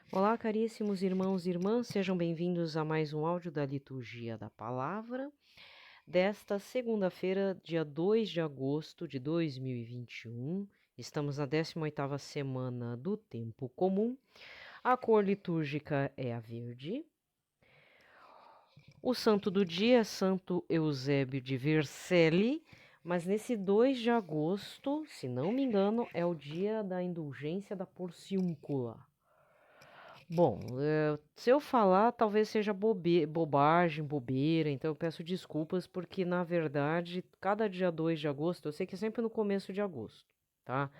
Olá, caríssimos irmãos e irmãs, sejam bem-vindos a mais um áudio da Liturgia da Palavra, desta segunda-feira, dia 2 de agosto de 2021. Estamos na 18ª semana do Tempo Comum. A cor litúrgica é a verde. O santo do dia é Santo Eusébio de Vercelli, mas nesse 2 de agosto, se não me engano, é o dia da indulgência da porciúncula. Bom, se eu falar, talvez seja bobagem, bobeira, então eu peço desculpas, porque na verdade, cada dia 2 de agosto, eu sei que é sempre no começo de agosto, tá?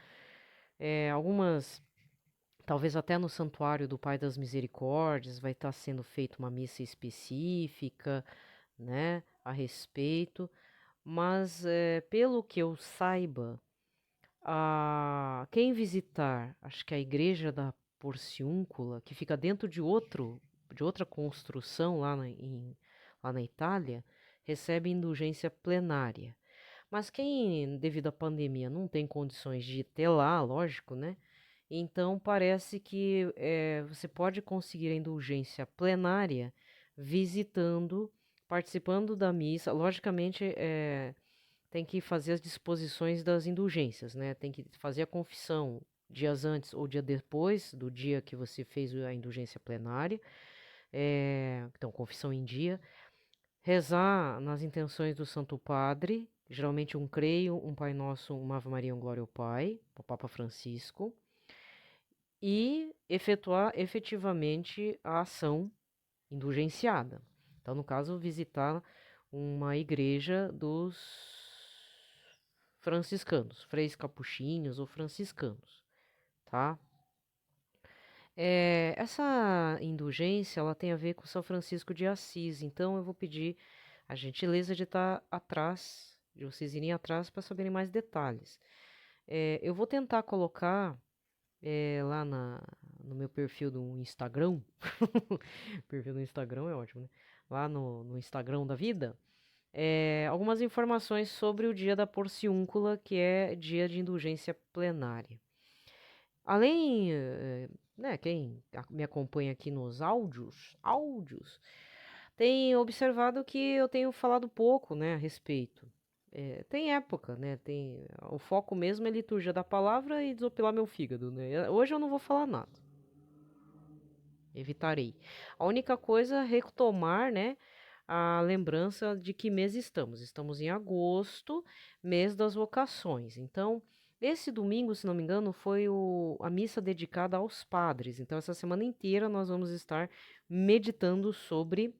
Algumas, talvez até no Santuário do Pai das Misericórdias, vai estar sendo feita uma missa específica, né, a respeito, mas pelo que eu saiba, quem visitar, acho que a igreja da Porciúncula, que fica dentro de outra construção lá na Itália, recebe indulgência plenária. Mas quem, devido à pandemia, não tem condições de ir até lá, lógico, né? Então parece que você pode conseguir a indulgência plenária visitando, participando da missa. Logicamente, tem que fazer as disposições das indulgências, né? Tem que fazer a confissão dias antes ou dia depois do dia que você fez a indulgência plenária. Então, confissão em dia. Rezar nas intenções do Santo Padre, geralmente um creio, um Pai Nosso, uma Ave Maria, um Glória ao Pai, o Papa Francisco. E efetuar efetivamente a ação indulgenciada. Então, no caso, visitar uma igreja dos franciscanos, freis capuchinhos ou franciscanos, tá? Essa indulgência, ela tem a ver com São Francisco de Assis, então eu vou pedir a gentileza de estar atrás, de vocês irem atrás para saberem mais detalhes. Eu vou tentar colocar lá no meu perfil do Instagram, perfil do Instagram é ótimo, né? Lá no Instagram da vida, algumas informações sobre o dia da porciúncula, que é dia de indulgência plenária. Além, né, quem me acompanha aqui nos áudios, tem observado que eu tenho falado pouco, né, a respeito. Tem época, né, o foco mesmo é liturgia da palavra e desopilar meu fígado, né. Hoje eu não vou falar nada, evitarei. A única coisa é retomar, né, a lembrança de que mês estamos. Estamos em agosto, mês das vocações. Então, esse domingo, se não me engano, foi a missa dedicada aos padres. Então, essa semana inteira nós vamos estar meditando sobre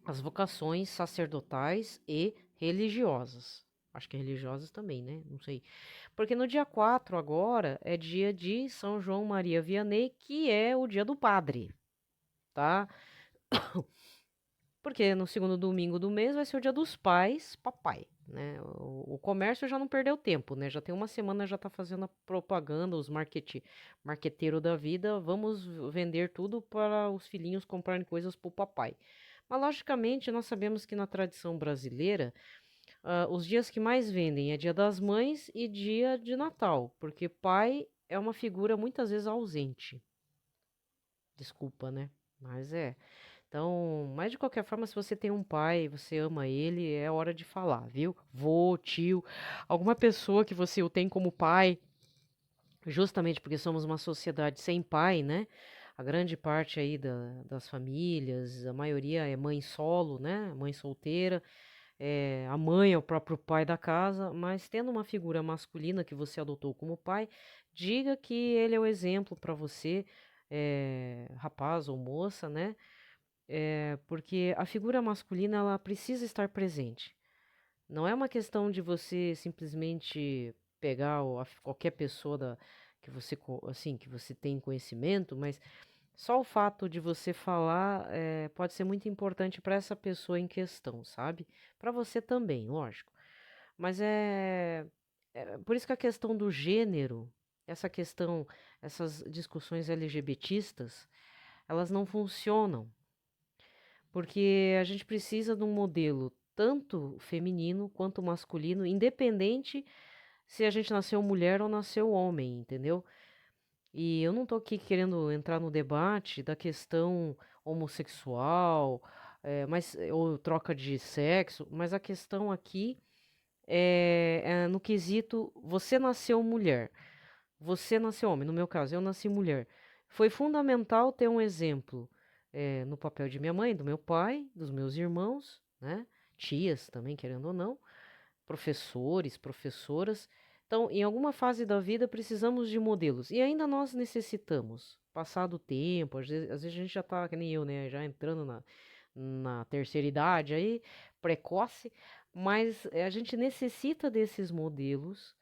as vocações sacerdotais e religiosas. Acho que religiosas também, né? Não sei. Porque no dia 4 agora é dia de São João Maria Vianney, que é o dia do padre, tá? Porque no segundo domingo do mês vai ser o dia dos pais, papai, né? O comércio já não perdeu tempo, né? Já tem uma semana, já tá fazendo a propaganda, os marqueteiros da vida, vamos vender tudo para os filhinhos comprarem coisas pro papai. Mas logicamente nós sabemos que na tradição brasileira, os dias que mais vendem é Dia das Mães e Dia de Natal, porque pai é uma figura muitas vezes ausente. Desculpa, né? Mas é. Então, mas de qualquer forma, se você tem um pai, você ama ele, é hora de falar, viu? Vô, tio, alguma pessoa que você o tem como pai, justamente porque somos uma sociedade sem pai, né? A grande parte aí das famílias, a maioria é mãe solo, né? Mãe solteira, a mãe é o próprio pai da casa, mas tendo uma figura masculina que você adotou como pai, diga que ele é o exemplo para você, rapaz ou moça, né? Porque a figura masculina ela precisa estar presente. Não é uma questão de você simplesmente pegar qualquer pessoa que você assim que você tem conhecimento, mas só o fato de você falar pode ser muito importante para essa pessoa em questão, sabe? Para você também, lógico. Mas é por isso que a questão do gênero, essa questão, essas discussões LGBTistas, elas não funcionam porque a gente precisa de um modelo tanto feminino quanto masculino, independente se a gente nasceu mulher ou nasceu homem, entendeu? E eu não tô aqui querendo entrar no debate da questão homossexual, ou troca de sexo, mas a questão aqui é no quesito, você nasceu mulher, você nasceu homem, no meu caso, eu nasci mulher. Foi fundamental ter um exemplo no papel de minha mãe, do meu pai, dos meus irmãos, né? Tias também, querendo ou não, professores, professoras. Então, em alguma fase da vida, precisamos de modelos. E ainda nós necessitamos. Passado o tempo, às vezes a gente já tá, que nem eu, né? Já entrando na terceira idade aí, precoce, mas a gente necessita desses modelos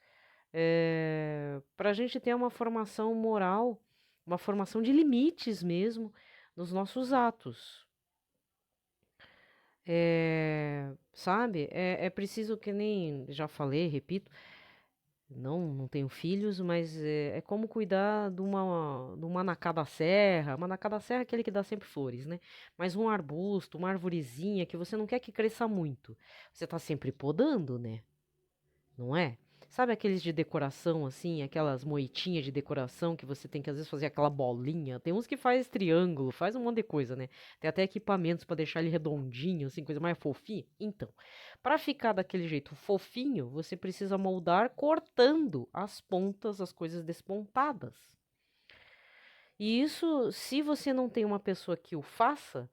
para a gente ter uma formação moral, uma formação de limites mesmo nos nossos atos. Sabe? É preciso que nem já falei, repito, não tenho filhos, mas é como cuidar de uma manacá da serra. Manacá da serra é aquele que dá sempre flores, né? Mas um arbusto, uma arvorezinha que você não quer que cresça muito. Você tá sempre podando, né? Não é? Sabe aqueles de decoração, assim, aquelas moitinhas de decoração que você tem que às vezes fazer aquela bolinha? Tem uns que faz triângulo, faz um monte de coisa, né? Tem até equipamentos pra deixar ele redondinho, assim, coisa mais fofinha. Então, pra ficar daquele jeito fofinho, você precisa moldar cortando as pontas, as coisas despontadas. E isso, se você não tem uma pessoa que o faça,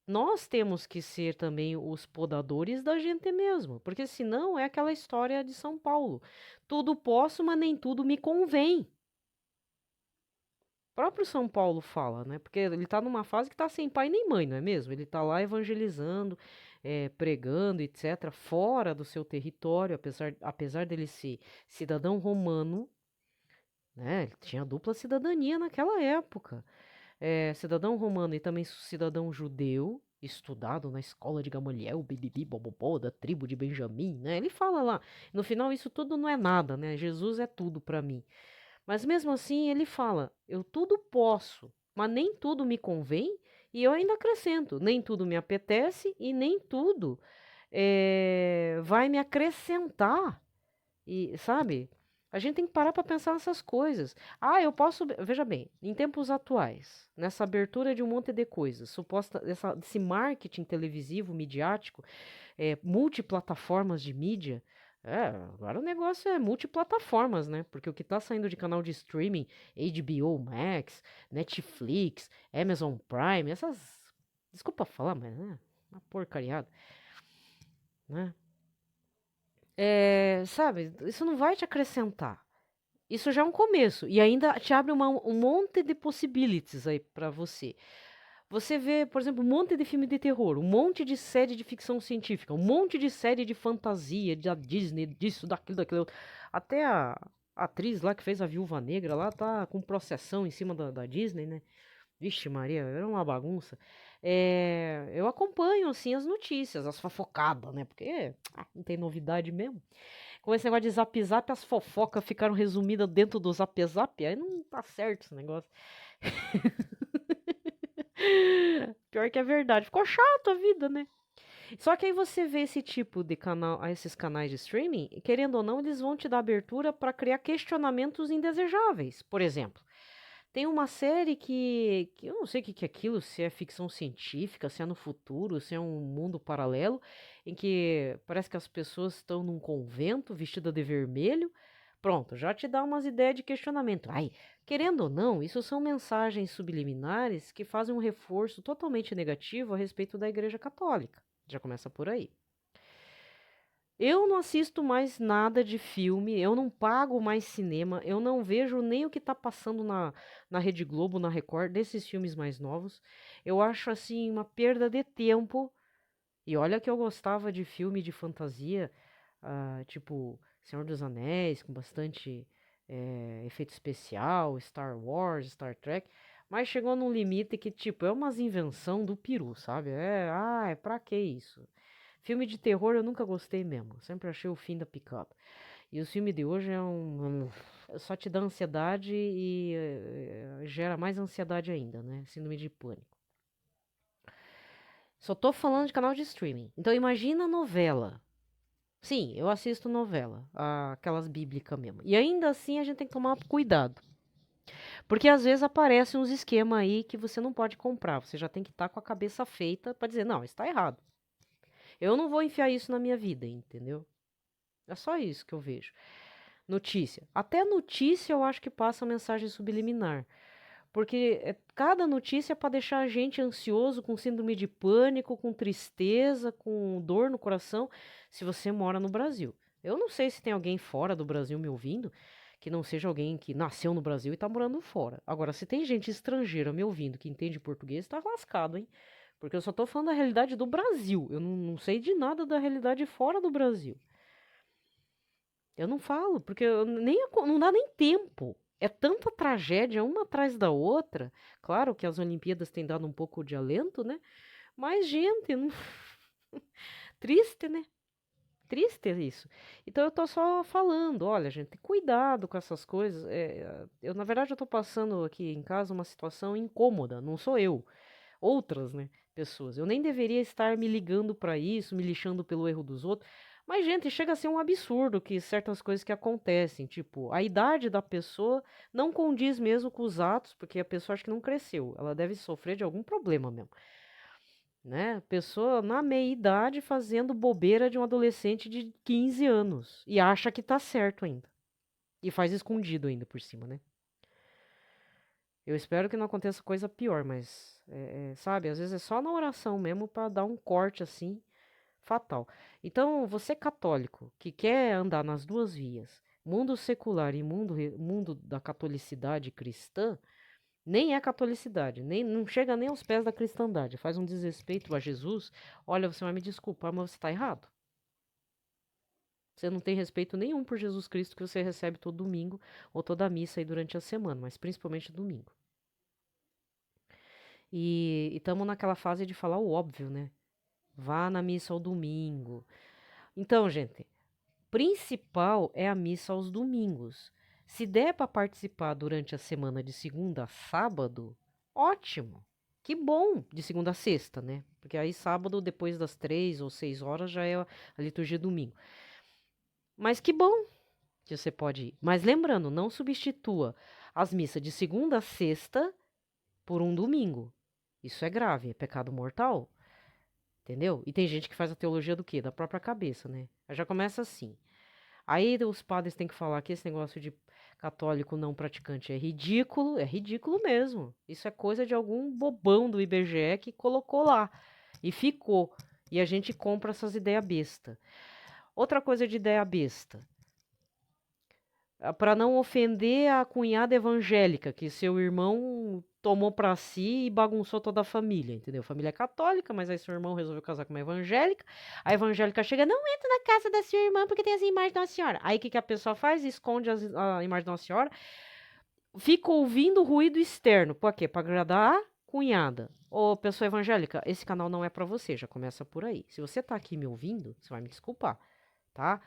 nós temos que ser também os podadores da gente mesmo, porque senão é aquela história de São Paulo. Tudo posso, mas nem tudo me convém. O próprio São Paulo fala, né? Porque ele tá numa fase que tá sem pai nem mãe, não é mesmo? Ele tá lá evangelizando, pregando, etc., fora do seu território, apesar dele ser cidadão romano, né? Ele tinha dupla cidadania naquela época. Cidadão romano e também cidadão judeu, estudado na escola de Gamaliel, bibibi, bobobó, da tribo de Benjamim, né? Ele fala lá, no final isso tudo não é nada, né? Jesus é tudo para mim. Mas mesmo assim ele fala, eu tudo posso, mas nem tudo me convém, e eu ainda acrescento, nem tudo me apetece e nem tudo vai me acrescentar. E, sabe? A gente tem que parar para pensar nessas coisas. Ah, eu posso. Veja bem, em tempos atuais, nessa abertura de um monte de coisas, desse marketing televisivo, midiático, multiplataformas de mídia. Agora o negócio é multiplataformas, né? Porque o que tá saindo de canal de streaming, HBO Max, Netflix, Amazon Prime, essas. Desculpa falar, mas é uma porcariada, né? Sabe, isso não vai te acrescentar. Isso já é um começo. E ainda te abre um monte de possibilities aí pra você. Você vê, por exemplo, um monte de filme de terror, um monte de série de ficção científica, um monte de série de fantasia, da Disney, disso, daquilo, daquilo. Outro. Até a atriz lá que fez a Viúva Negra lá tá com processão em cima da Disney, né? Vixe, Maria, era uma bagunça. Eu acompanho, assim, as notícias, as fofocadas, né? Porque não tem novidade mesmo. Com esse negócio de zap zap, as fofocas ficaram resumidas dentro do zap zap. Aí não tá certo esse negócio. Pior que é verdade. Ficou chato a vida, né? Só que aí você vê esse tipo de canal, esses canais de streaming, querendo ou não, eles vão te dar abertura para criar questionamentos indesejáveis. Por exemplo, tem uma série que eu não sei o que que é aquilo, se é ficção científica, se é no futuro, se é um mundo paralelo, em que parece que as pessoas estão num convento vestida de vermelho. Pronto, já te dá umas ideias de questionamento. Ai, querendo ou não, isso são mensagens subliminares que fazem um reforço totalmente negativo a respeito da Igreja Católica. Já começa por aí. Eu não assisto mais nada de filme, eu não pago mais cinema, eu não vejo nem o que tá passando na Rede Globo, na Record, desses filmes mais novos. Eu acho assim uma perda de tempo. E olha que eu gostava de filme de fantasia, tipo Senhor dos Anéis, com bastante efeito especial, Star Wars, Star Trek. Mas chegou num limite que, tipo, é umas invenção do peru, sabe? Pra que isso? Filme de terror eu nunca gostei mesmo. Sempre achei o fim da picada. E o filme de hoje só te dá ansiedade e gera mais ansiedade ainda, né? Síndrome de pânico. Só tô falando de canal de streaming. Então imagina novela. Sim, eu assisto novela, aquelas bíblicas mesmo. E ainda assim a gente tem que tomar cuidado. Porque às vezes aparecem uns esquemas aí que você não pode comprar. Você já tem que estar com a cabeça feita para dizer, não, está errado. Eu não vou enfiar isso na minha vida, entendeu? É só isso que eu vejo. Notícia. Até notícia eu acho que passa mensagem subliminar. Porque cada notícia é para deixar a gente ansioso, com síndrome de pânico, com tristeza, com dor no coração, se você mora no Brasil. Eu não sei se tem alguém fora do Brasil me ouvindo, que não seja alguém que nasceu no Brasil e tá morando fora. Agora, se tem gente estrangeira me ouvindo que entende português, tá lascado, hein? Porque eu só tô falando da realidade do Brasil. Eu não sei de nada da realidade fora do Brasil. Eu não falo, porque não dá nem tempo. É tanta tragédia, uma atrás da outra. Claro que as Olimpíadas têm dado um pouco de alento, né? Mas, gente, triste, né? Triste isso. Então eu tô só falando, olha, gente, cuidado com essas coisas. Na verdade, eu tô passando aqui em casa uma situação incômoda, não sou eu. Outras, né, pessoas. Eu nem deveria estar me ligando para isso, me lixando pelo erro dos outros. Mas, gente, chega a ser um absurdo que certas coisas que acontecem, tipo, a idade da pessoa não condiz mesmo com os atos, porque a pessoa acho que não cresceu. Ela deve sofrer de algum problema mesmo, né? Pessoa na meia idade fazendo bobeira de um adolescente de 15 anos e acha que tá certo ainda. E faz escondido ainda por cima, né? Eu espero que não aconteça coisa pior, mas, sabe, às vezes é só na oração mesmo para dar um corte assim, fatal. Então, você católico que quer andar nas duas vias, mundo secular e mundo da catolicidade cristã, nem é catolicidade, nem não chega nem aos pés da cristandade, faz um desrespeito a Jesus. Olha, você vai me desculpar, mas você está errado. Você não tem respeito nenhum por Jesus Cristo que você recebe todo domingo ou toda missa aí durante a semana, mas principalmente domingo. E estamos naquela fase de falar o óbvio, né? Vá na missa ao domingo. Então, gente, principal é a missa aos domingos. Se der para participar durante a semana de segunda a sábado, ótimo. Que bom, de segunda a sexta, né? Porque aí sábado, depois das 3 ou 6 horas, já é a liturgia domingo. Mas que bom que você pode ir. Mas lembrando, não substitua as missas de segunda a sexta por um domingo. Isso é grave, é pecado mortal. Entendeu? E tem gente que faz a teologia do quê? Da própria cabeça, né? Aí já começa assim. Aí os padres têm que falar que esse negócio de católico não praticante é ridículo mesmo. Isso é coisa de algum bobão do IBGE que colocou lá e ficou. E a gente compra essas ideias besta. Outra coisa de ideia besta, para não ofender a cunhada evangélica que seu irmão tomou para si e bagunçou toda a família, entendeu? Família católica, mas aí seu irmão resolveu casar com uma evangélica. A evangélica chega, não entra na casa da sua irmã porque tem as imagens da Nossa Senhora. Aí o que, que a pessoa faz? Esconde a imagem da Nossa Senhora, fica ouvindo ruído externo. Por quê? Para agradar a cunhada. Ô, pessoa evangélica, esse canal não é para você, já começa por aí. Se você tá aqui me ouvindo, você vai me desculpar, tá?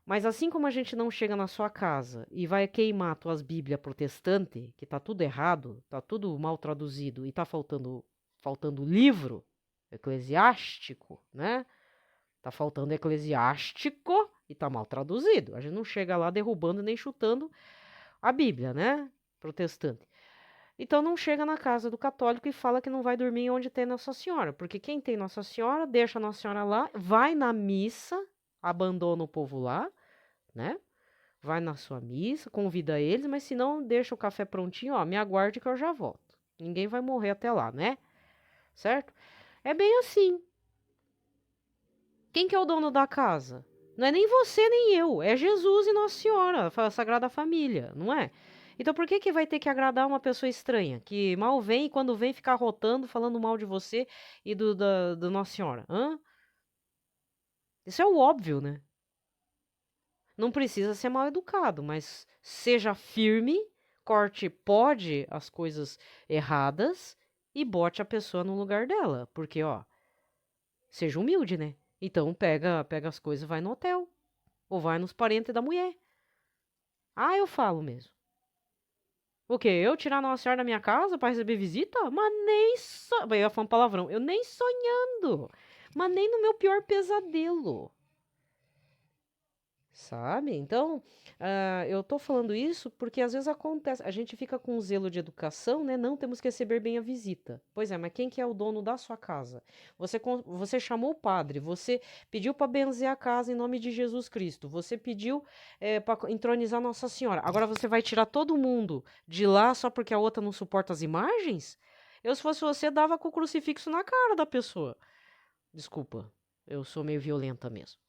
Mas assim como a gente não chega na sua casa e vai queimar tuas Bíblias protestante, que tá tudo errado, tá tudo mal traduzido e tá faltando livro eclesiástico, né? Tá faltando eclesiástico e tá mal traduzido. A gente não chega lá derrubando nem chutando a Bíblia, né? Protestante. Então não chega na casa do católico e fala que não vai dormir onde tem Nossa Senhora, porque quem tem Nossa Senhora deixa a Nossa Senhora lá, vai na missa, abandona o povo lá, né? Vai na sua missa, convida eles, mas se não, deixa o café prontinho, ó, me aguarde que eu já volto. Ninguém vai morrer até lá, né? Certo? É bem assim. Quem que é o dono da casa? Não é nem você nem eu, é Jesus e Nossa Senhora, a Sagrada Família, não é? Então por que que vai ter que agradar uma pessoa estranha, que mal vem e quando vem ficar rotando, falando mal de você e do Nossa Senhora? Hã? Isso é o óbvio, né? Não precisa ser mal educado, mas seja firme, corte pode as coisas erradas e bote a pessoa no lugar dela, porque ó, seja humilde, né? Então pega as coisas e vai no hotel ou vai nos parentes da mulher. Ah, eu falo mesmo. O quê? Eu tirar Nossa Senhora da minha casa para receber visita? Mas nem so... Eu ia falar um palavrão. Eu nem sonhando. Mas nem no meu pior pesadelo. sabe? Então, eu tô falando isso porque às vezes acontece, a gente fica com zelo de educação, né? Não temos que receber bem a visita. Pois é, mas quem que é o dono da sua casa? Você chamou o padre, você pediu para benzer a casa em nome de Jesus Cristo, você pediu para entronizar Nossa Senhora. Agora você vai tirar todo mundo de lá só porque a outra não suporta as imagens? Eu, se fosse você, dava com o crucifixo na cara da pessoa. Desculpa, eu sou meio violenta mesmo.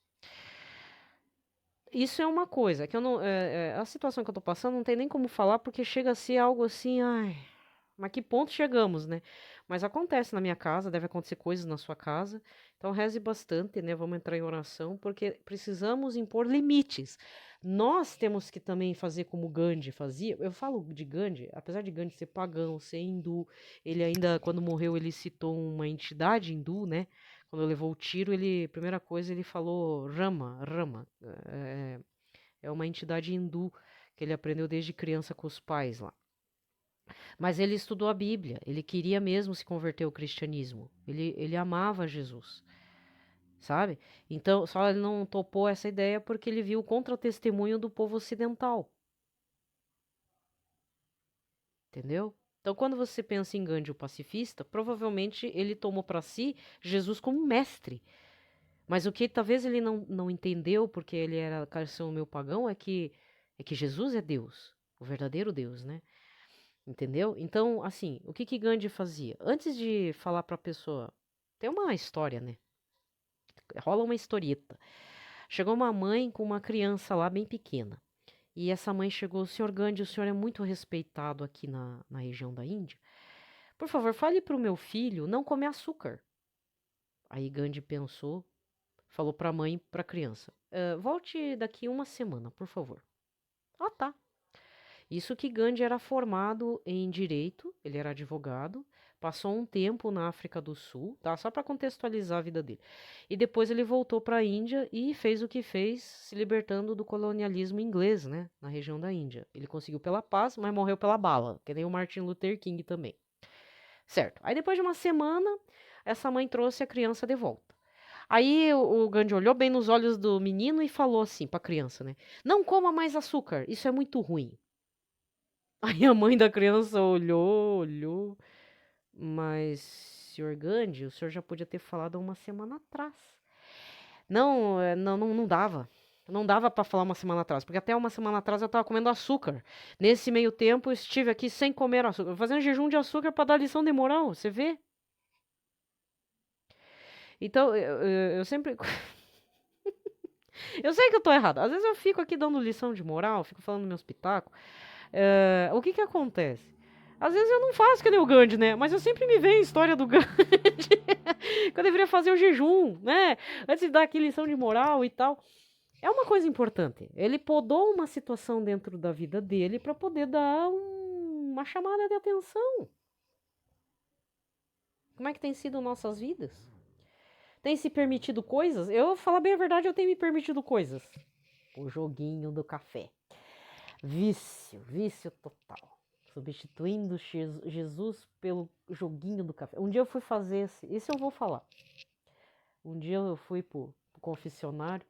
Isso é uma coisa que eu não. A situação que eu tô passando não tem nem como falar, porque chega a ser algo assim, ai. Mas que ponto chegamos, né? Mas acontece na minha casa, deve acontecer coisas na sua casa. Então reze bastante, né? Vamos entrar em oração, porque precisamos impor limites. Nós temos que também fazer como Gandhi fazia. Eu falo de Gandhi, apesar de Gandhi ser pagão, ser hindu, ele ainda, quando morreu, ele citou uma entidade hindu, né? Quando levou o tiro, ele, primeira coisa, ele falou Rama, Rama. É uma entidade hindu que ele aprendeu desde criança com os pais lá. Mas ele estudou a Bíblia, ele queria mesmo se converter ao cristianismo. Ele amava Jesus, sabe? Então, só ele não topou essa ideia porque ele viu o contra-testemunho do povo ocidental, entendeu? Então, quando você pensa em Gandhi, o pacifista, provavelmente ele tomou para si Jesus como mestre. Mas o que talvez ele não entendeu, porque ele era cabeção meu pagão, é que Jesus é Deus, o verdadeiro Deus, né? Entendeu? Então, assim, o que que Gandhi fazia? Antes de falar para a pessoa, tem uma história, né? Rola uma historieta. Chegou uma mãe com uma criança lá bem pequena. E essa mãe chegou, senhor Gandhi, o senhor é muito respeitado aqui na região da Índia. Por favor, fale para o meu filho não comer açúcar. Aí Gandhi pensou, falou para a mãe e para a criança: volte daqui uma semana, por favor. Ah, tá. Isso que Gandhi era formado em direito, ele era advogado, passou um tempo na África do Sul, tá? Só para contextualizar a vida dele. E depois ele voltou para a Índia e fez o que fez, se libertando do colonialismo inglês, né, na região da Índia. Ele conseguiu pela paz, mas morreu pela bala, que nem o Martin Luther King também. Certo. Aí depois de uma semana, essa mãe trouxe a criança de volta. Aí o Gandhi olhou bem nos olhos do menino e falou assim para a criança, né? Não coma mais açúcar, isso é muito ruim. Aí a mãe da criança olhou, olhou, mas, senhor Gandhi, o senhor já podia ter falado há uma semana atrás. Não, não dava. Não dava para falar uma semana atrás, porque até uma semana atrás eu tava comendo açúcar. Nesse meio tempo eu estive aqui sem comer açúcar, fazendo jejum de açúcar para dar lição de moral, você vê? Então, eu sempre. Eu sei que eu tô errado. Às vezes eu fico aqui dando lição de moral, fico falando meus pitacos. O que que acontece? Às vezes eu não faço que nem o Gandhi, né? Mas eu sempre me vejo a história do Gandhi. Que eu deveria fazer o jejum, né? Antes de dar aqui lição de moral e tal. É uma coisa importante. Ele podou uma situação dentro da vida dele para poder dar uma chamada de atenção. Como é que tem sido nossas vidas? Tem se permitido coisas? Eu, falar bem a verdade, eu tenho me permitido coisas. O joguinho do café. Vício total. Substituindo Jesus pelo joguinho do café. Um dia eu fui fazer esse eu vou falar. Um dia eu fui pro confessionário.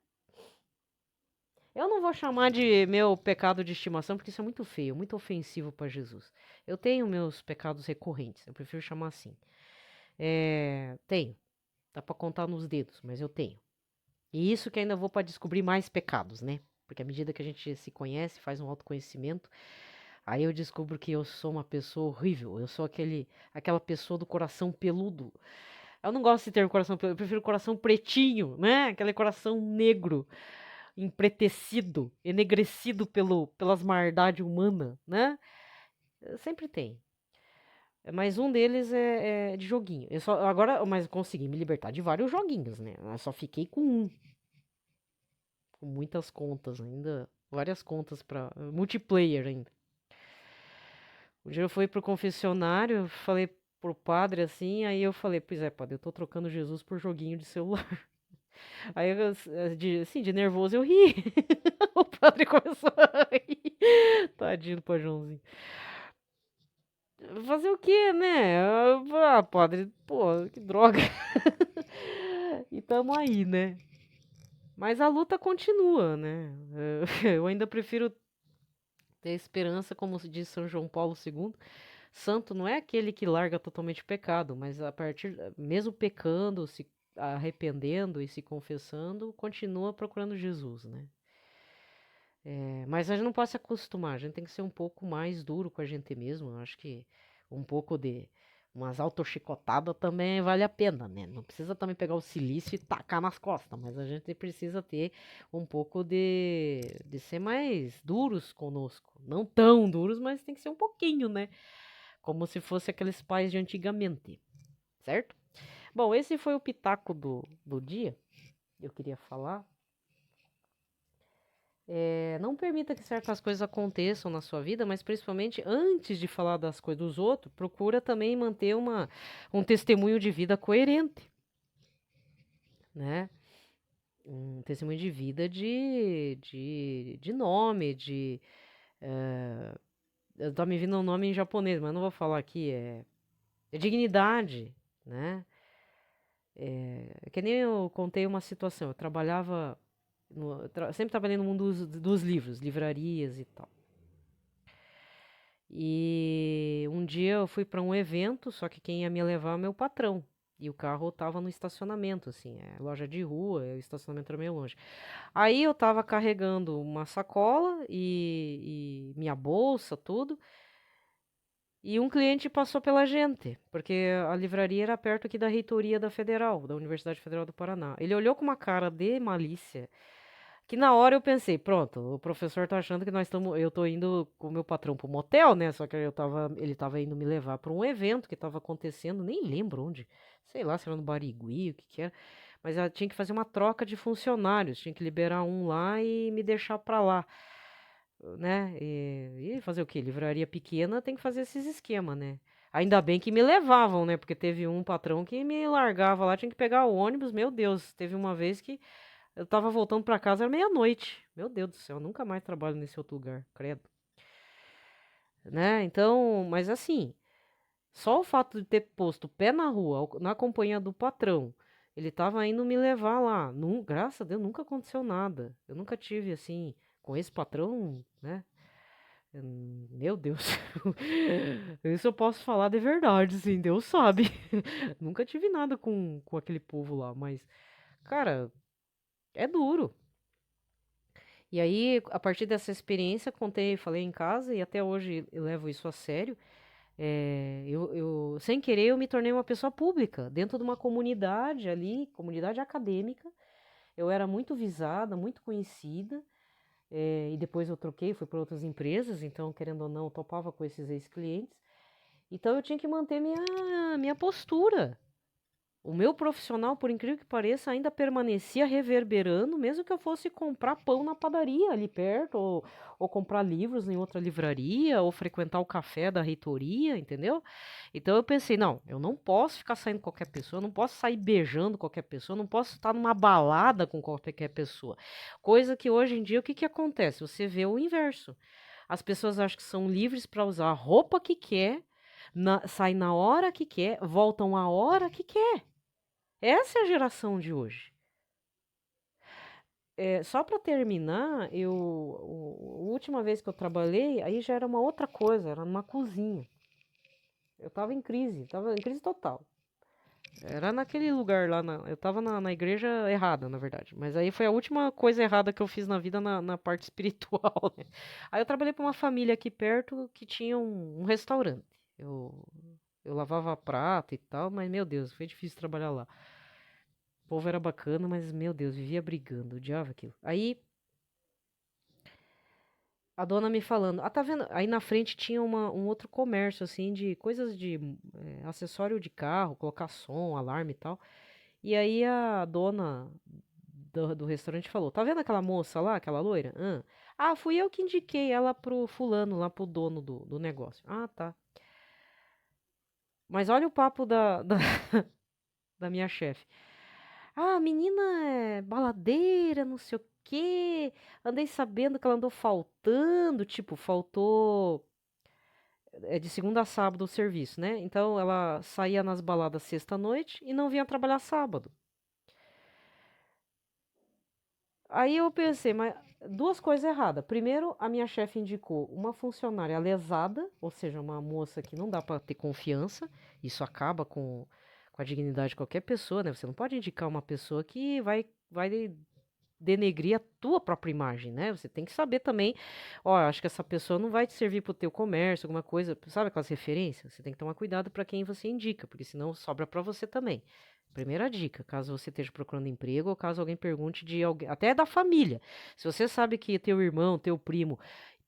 Eu não vou chamar de meu pecado de estimação, porque isso é muito feio, muito ofensivo para Jesus. Eu tenho meus pecados recorrentes, eu prefiro chamar assim. Tenho. Dá para contar nos dedos, mas eu tenho. E isso que ainda vou para descobrir mais pecados, né? Porque à medida que a gente se conhece, faz um autoconhecimento, aí eu descubro que eu sou uma pessoa horrível. Eu sou aquela pessoa do coração peludo. Eu não gosto de ter um coração peludo, eu prefiro coração pretinho, né? Aquele coração negro, empretecido, enegrecido pelas maldades humanas, né? Sempre tem. Mas um deles é de joguinho. Mas eu consegui me libertar de vários joguinhos, né? Eu só fiquei com um. Com muitas contas ainda. Várias contas para multiplayer ainda. Um dia eu fui pro confessionário, falei pro padre assim, aí eu falei, pois é, padre, eu tô trocando Jesus por joguinho de celular. Aí, de nervoso, eu ri. O padre começou a rir. Tadinho do Pajãozinho. Fazer o quê, né? Ah, padre, pô, que droga. E tamo aí, né? Mas a luta continua, né? Eu ainda prefiro ter esperança, como se diz São João Paulo II. Santo não é aquele que larga totalmente o pecado, mas a partir, mesmo pecando, se arrependendo e se confessando, continua procurando Jesus, né? Mas a gente não pode se acostumar, a gente tem que ser um pouco mais duro com a gente mesmo. Eu acho que um pouco de umas autochicotadas também vale a pena, né? Não precisa também pegar o silício e tacar nas costas, mas a gente precisa ter um pouco de ser mais duros conosco. Não tão duros, mas tem que ser um pouquinho, né? Como se fosse aqueles pais de antigamente, certo? Bom, esse foi o pitaco do dia. Eu queria falar. Não permita que certas coisas aconteçam na sua vida, mas principalmente antes de falar das coisas dos outros, procura também manter um testemunho de vida coerente, né? Um testemunho de vida de nome, tá me vindo um nome em japonês, mas não vou falar aqui, é dignidade, né? É que nem eu contei uma situação, eu trabalhava, sempre trabalhei no mundo dos livros, livrarias e tal. E um dia eu fui para um evento, só que quem ia me levar é meu patrão. E o carro tava no estacionamento, assim, loja de rua, o estacionamento era meio longe. Aí eu tava carregando uma sacola e minha bolsa, tudo, e um cliente passou pela gente, porque a livraria era perto aqui da reitoria da Federal, da Universidade Federal do Paraná. Ele olhou com uma cara de malícia. Que na hora eu pensei, pronto, o professor tá achando que eu tô indo com o meu patrão pro motel, né? Só que ele tava indo me levar pra um evento que tava acontecendo, nem lembro onde. Sei lá, se era no Barigui, o que que era. Mas ela tinha que fazer uma troca de funcionários, tinha que liberar um lá e me deixar pra lá, né? E fazer o quê? Livraria pequena tem que fazer esses esquemas, né? Ainda bem que me levavam, né? Porque teve um patrão que me largava lá, tinha que pegar o ônibus. Meu Deus, teve uma vez que eu tava voltando pra casa, era meia-noite. Meu Deus do céu, eu nunca mais trabalho nesse outro lugar, credo. Né? Então, mas assim, só o fato de ter posto o pé na rua, na companhia do patrão, ele tava indo me levar lá. Graças a Deus, nunca aconteceu nada. Eu nunca tive, assim, com esse patrão, né? Meu Deus. Isso eu posso falar de verdade, sim, Deus sabe. Nunca tive nada com aquele povo lá, mas, cara, é duro. E aí, a partir dessa experiência, contei, falei em casa e até hoje eu levo isso a sério. Sem querer, eu me tornei uma pessoa pública dentro de uma comunidade ali, comunidade acadêmica. Eu era muito visada, muito conhecida, e depois eu troquei, fui para outras empresas, então, querendo ou não, eu topava com esses ex-clientes. Então, eu tinha que manter minha postura. O meu profissional, por incrível que pareça, ainda permanecia reverberando, mesmo que eu fosse comprar pão na padaria ali perto, ou comprar livros em outra livraria, ou frequentar o café da reitoria, entendeu? Então eu pensei, não, eu não posso ficar saindo com qualquer pessoa, eu não posso sair beijando qualquer pessoa, eu não posso estar numa balada com qualquer pessoa. Coisa que hoje em dia, o que que acontece? Você vê o inverso. As pessoas acham que são livres para usar a roupa que quer, sai na hora que quer, voltam a hora que quer. Essa é a geração de hoje. Só para terminar, a última vez que eu trabalhei, aí já era uma outra coisa, era numa cozinha. Eu tava em crise total. Era naquele lugar lá, eu tava na igreja errada, na verdade. Mas aí foi a última coisa errada que eu fiz na vida na parte espiritual, né? Aí eu trabalhei para uma família aqui perto que tinha um restaurante. Eu lavava prato e tal, mas meu Deus, foi difícil trabalhar lá. O povo era bacana, mas, meu Deus, vivia brigando, odiava aquilo. Aí, a dona me falando, tá vendo? Aí na frente tinha um outro comércio, assim, de coisas de acessório de carro, colocar som, alarme e tal. E aí a dona do restaurante falou, tá vendo aquela moça lá, aquela loira? Fui eu que indiquei ela pro fulano, lá pro dono do negócio. Ah, tá. Mas olha o papo da minha chefe. Ah, a menina é baladeira, não sei o quê. Andei sabendo que ela andou faltando, tipo, faltou de segunda a sábado o serviço, né? Então ela saía nas baladas sexta-noite e não vinha trabalhar sábado. Aí eu pensei, mas duas coisas erradas. Primeiro, a minha chefe indicou uma funcionária lesada, ou seja, uma moça que não dá para ter confiança. Isso acaba com a dignidade de qualquer pessoa, né? Você não pode indicar uma pessoa que vai denegrir a tua própria imagem, né? Você tem que saber também, ó, acho que essa pessoa não vai te servir pro teu comércio, alguma coisa, sabe aquelas referências? Você tem que tomar cuidado para quem você indica, porque senão sobra para você também. Primeira dica, caso você esteja procurando emprego ou caso alguém pergunte de alguém, até da família. Se você sabe que teu irmão, teu primo,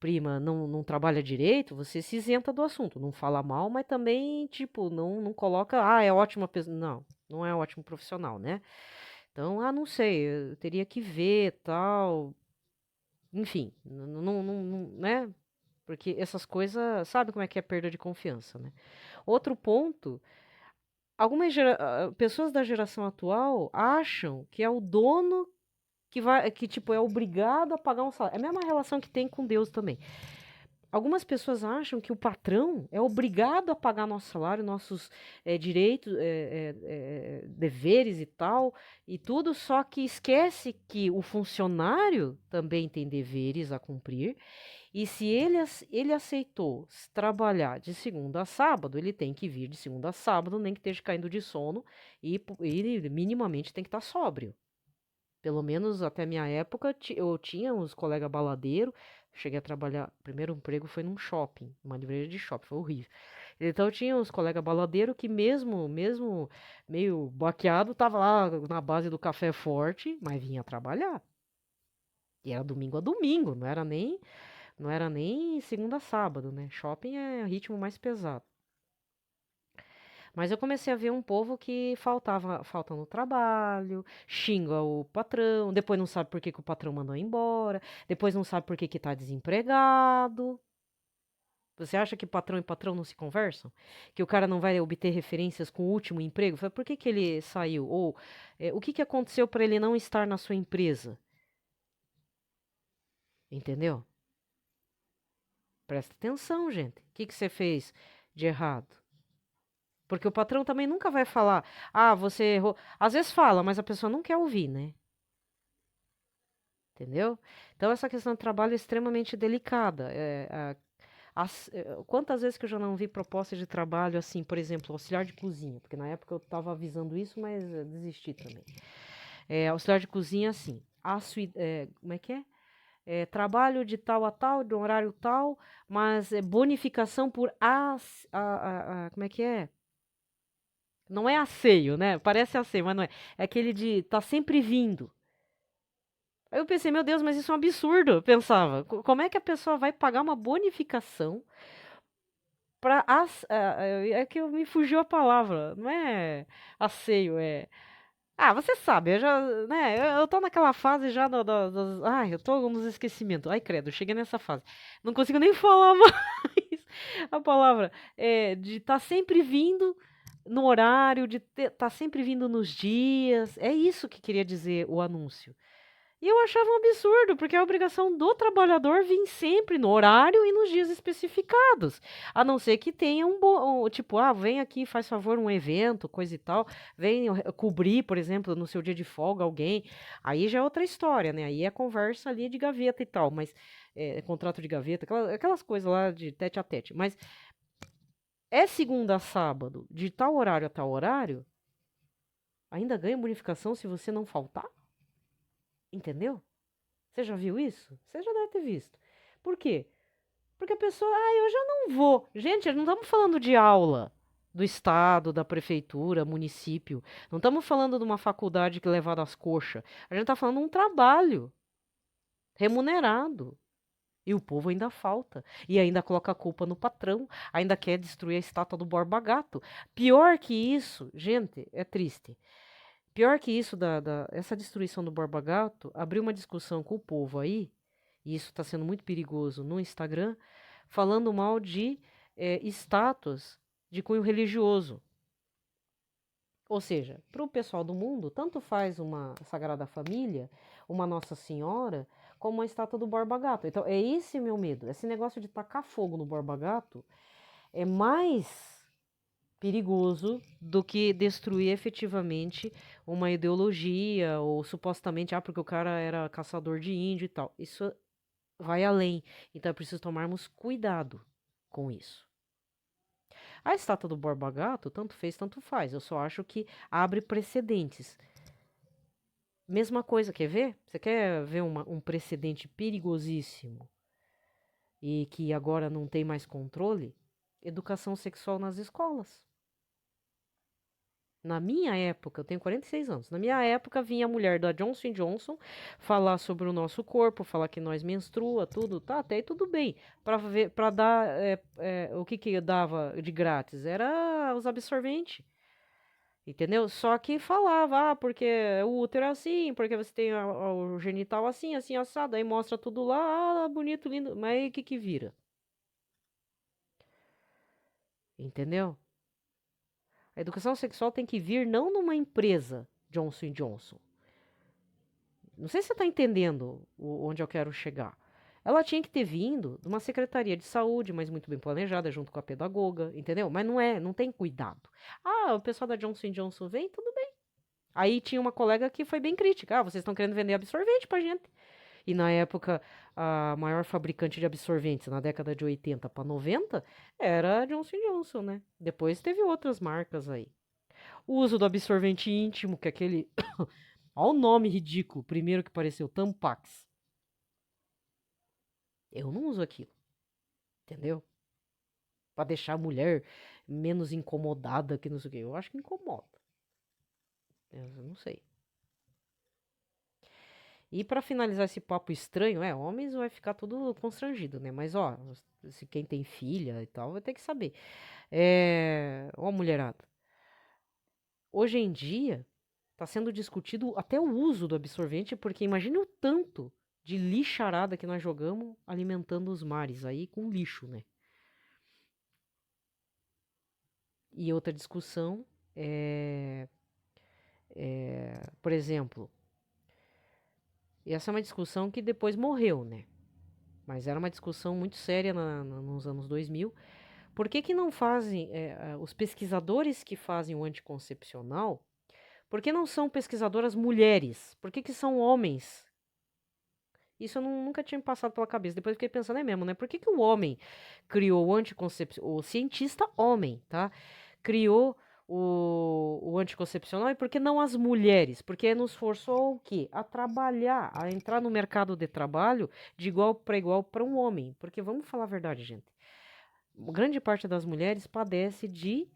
prima não trabalha direito, você se isenta do assunto. Não fala mal, mas também, tipo, não coloca, ah, é ótima pessoa. Não, não é ótimo profissional, né? Então, não sei, eu teria que ver, tal, enfim, né? Porque essas coisas, sabe como é que é perda de confiança, né? Outro ponto, pessoas da geração atual acham que é o dono que vai, que tipo, é obrigado a pagar um salário. É a mesma relação que tem com Deus também. Algumas pessoas acham que o patrão é obrigado a pagar nosso salário, nossos direitos, deveres e tal, e tudo, só que esquece que o funcionário também tem deveres a cumprir, e se ele aceitou trabalhar de segunda a sábado, ele tem que vir de segunda a sábado, nem que esteja caindo de sono, e minimamente tem que estar sóbrio. Pelo menos até a minha época, eu tinha uns colegas baladeiros. Cheguei a trabalhar. Primeiro emprego foi num shopping, uma livraria de shopping, foi horrível. Então eu tinha uns colegas baladeiros que, mesmo meio baqueado, tava lá na base do café forte, mas vinha trabalhar. E era domingo a domingo, não era nem segunda a sábado, né? Shopping é ritmo mais pesado. Mas eu comecei a ver um povo que falta no trabalho, xinga o patrão, depois não sabe por que, que o patrão mandou embora, depois não sabe por que, que tá desempregado. Você acha que patrão e patrão não se conversam? Que o cara não vai obter referências com o último emprego? Fala, por que, que ele saiu? Ou o que, que aconteceu para ele não estar na sua empresa? Entendeu? Presta atenção, gente. O que, que você fez de errado? Porque o patrão também nunca vai falar, você errou. Às vezes fala, mas a pessoa não quer ouvir, né? Entendeu? Então, essa questão do trabalho é extremamente delicada. Quantas vezes que eu já não vi proposta de trabalho assim, por exemplo, auxiliar de cozinha, porque na época eu estava avisando isso, mas desisti também. Auxiliar de cozinha, assim, como é que é? Trabalho de tal a tal, de um horário tal, mas bonificação por como é que é? Não é asseio, né? Parece asseio, mas não é. É aquele de tá sempre vindo. Aí eu pensei, meu Deus, mas isso é um absurdo, eu pensava. Como é que a pessoa vai pagar uma bonificação para é que me fugiu a palavra, não é asseio, você sabe, eu já, né, eu tô naquela fase já ai, eu tô nos esquecimentos. Ai, credo, eu cheguei nessa fase. Não consigo nem falar mais a palavra. De estar sempre vindo no horário, de estar sempre vindo nos dias. É isso que queria dizer o anúncio. E eu achava um absurdo, porque é a obrigação do trabalhador vir sempre no horário e nos dias especificados. A não ser que tenha tipo, vem aqui, faz favor, um evento, coisa e tal, vem cobrir, por exemplo, no seu dia de folga alguém. Aí já é outra história, né? Aí é conversa ali de gaveta e tal, mas contrato de gaveta, aquelas coisas lá de tete a tete. Mas é segunda a sábado, de tal horário a tal horário, ainda ganha bonificação se você não faltar? Entendeu? Você já viu isso? Você já deve ter visto. Por quê? Porque a pessoa, eu já não vou. Gente, não estamos falando de aula do estado, da prefeitura, município. Não estamos falando de uma faculdade que é levada às coxas. A gente está falando de um trabalho remunerado. E o povo ainda falta. E ainda coloca a culpa no patrão. Ainda quer destruir a estátua do Borba Gato. Pior que isso, gente, é triste. Pior que isso, essa destruição do Borba Gato, abriu uma discussão com o povo aí, e isso está sendo muito perigoso no Instagram, falando mal de estátuas de cunho religioso. Ou seja, para o pessoal do mundo, tanto faz uma Sagrada Família, uma Nossa Senhora, como uma estátua do Borba Gato. Então, é esse meu medo. Esse negócio de tacar fogo no Borba Gato é mais perigoso do que destruir efetivamente uma ideologia ou supostamente, porque o cara era caçador de índio e tal. Isso vai além. Então é preciso tomarmos cuidado com isso. A estátua do Borba Gato, tanto fez, tanto faz. Eu só acho que abre precedentes. Mesma coisa, quer ver? Você quer ver um precedente perigosíssimo e que agora não tem mais controle? Educação sexual nas escolas. Na minha época, eu tenho 46 anos. Na minha época, vinha a mulher da Johnson Johnson falar sobre o nosso corpo, falar que nós menstrua, tudo, tá? Até aí tudo bem. Pra ver, para dar, o que que dava de grátis? Era os absorventes. Entendeu? Só que falava, porque o útero é assim, porque você tem o genital assim, assim, assado. Aí mostra tudo lá, bonito, lindo. Mas aí o que que vira? Entendeu? A educação sexual tem que vir não numa empresa Johnson Johnson. Não sei se você está entendendo onde eu quero chegar. Ela tinha que ter vindo de uma secretaria de saúde, mas muito bem planejada, junto com a pedagoga, entendeu? Mas não é, não tem cuidado. Ah, o pessoal da Johnson Johnson vem, tudo bem. Aí tinha uma colega que foi bem crítica. Ah, vocês estão querendo vender absorvente pra gente. E na época, a maior fabricante de absorventes, na década de 80 para 90, era a Johnson Johnson, né? Depois teve outras marcas aí. O uso do absorvente íntimo, que é aquele. Olha o nome ridículo. Primeiro que apareceu, Tampax. Eu não uso aquilo, entendeu? Pra deixar a mulher menos incomodada que não sei o quê. Eu acho que incomoda. Eu não sei. E pra finalizar esse papo estranho, homens vai ficar tudo constrangido, né? Mas ó, se quem tem filha e tal, vai ter que saber. Ó, mulherada. Hoje em dia, tá sendo discutido até o uso do absorvente, porque imagine o tanto de lixarada que nós jogamos alimentando os mares aí com lixo, né? E outra discussão por exemplo, e essa é uma discussão que depois morreu, né? Mas era uma discussão muito séria nos anos 2000. Por que que não fazem, os pesquisadores que fazem o anticoncepcional, por que não são pesquisadoras mulheres? Por que que são homens? Isso eu nunca tinha me passado pela cabeça. Depois eu fiquei pensando, é mesmo, né? Por que que o homem criou o anticoncepcional, o cientista homem, tá? Criou o anticoncepcional e por que não as mulheres? Porque nos forçou o quê? A trabalhar, a entrar no mercado de trabalho de igual para um homem. Porque vamos falar a verdade, gente. Grande parte das mulheres padece de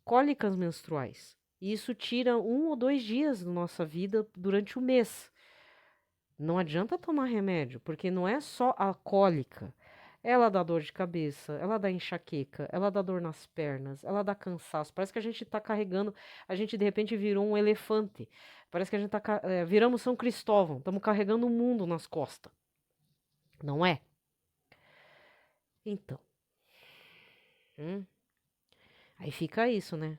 cólicas menstruais. E isso tira 1 ou 2 dias da nossa vida durante o mês. Não adianta tomar remédio, porque não é só a cólica. Ela dá dor de cabeça, ela dá enxaqueca, ela dá dor nas pernas, ela dá cansaço. Parece que a gente tá carregando, a gente de repente virou um elefante. Parece que a gente tá, viramos São Cristóvão, estamos carregando o mundo nas costas. Não é? Então, hum, aí fica isso, né?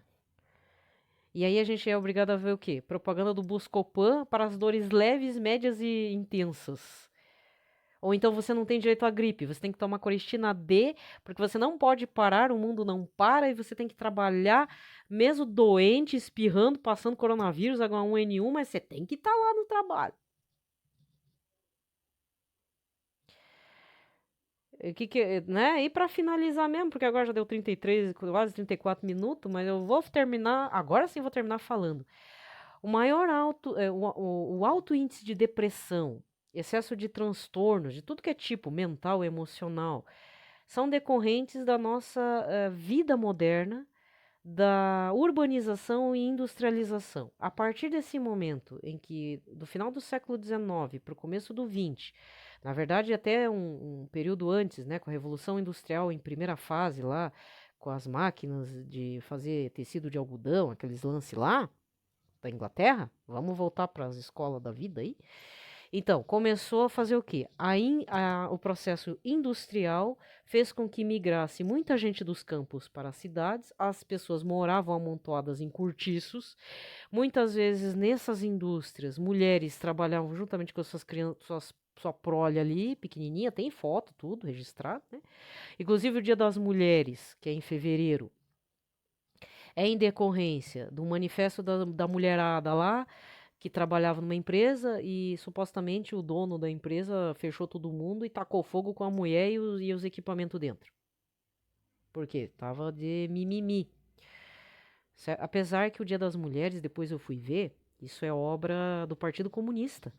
E aí a gente é obrigado a ver o quê? Propaganda do Buscopan para as dores leves, médias e intensas. Ou então você não tem direito à gripe, você tem que tomar coristina D, porque você não pode parar, o mundo não para e você tem que trabalhar, mesmo doente, espirrando, passando coronavírus, H1N1, mas você tem que estar lá no trabalho. Né? E para finalizar mesmo, porque agora já deu 33, quase 34 minutos, mas eu vou terminar, agora sim vou terminar falando. O maior o alto índice de depressão, excesso de transtornos, de tudo que é tipo mental, emocional, são decorrentes da nossa vida moderna, da urbanização e industrialização. A partir desse momento em que, do final do século XIX para o começo do XX, na verdade até um período antes, né, com a Revolução Industrial em primeira fase lá, com as máquinas de fazer tecido de algodão, aqueles lances lá, da Inglaterra, vamos voltar para as escolas da vida aí. Então, começou a fazer o quê? O processo industrial fez com que migrasse muita gente dos campos para as cidades, as pessoas moravam amontoadas em cortiços, muitas vezes nessas indústrias, mulheres trabalhavam juntamente com as suas crianças, sua prole ali, pequenininha, tem foto, tudo registrado, né? Inclusive o Dia das Mulheres, que é em fevereiro, É em decorrência do manifesto da mulherada lá, que trabalhava numa empresa e supostamente o dono da empresa fechou todo mundo e tacou fogo com a mulher e os equipamentos dentro. Por quê? Tava de mimimi. Apesar que o Dia das Mulheres, depois eu fui ver, isso é obra do Partido Comunista.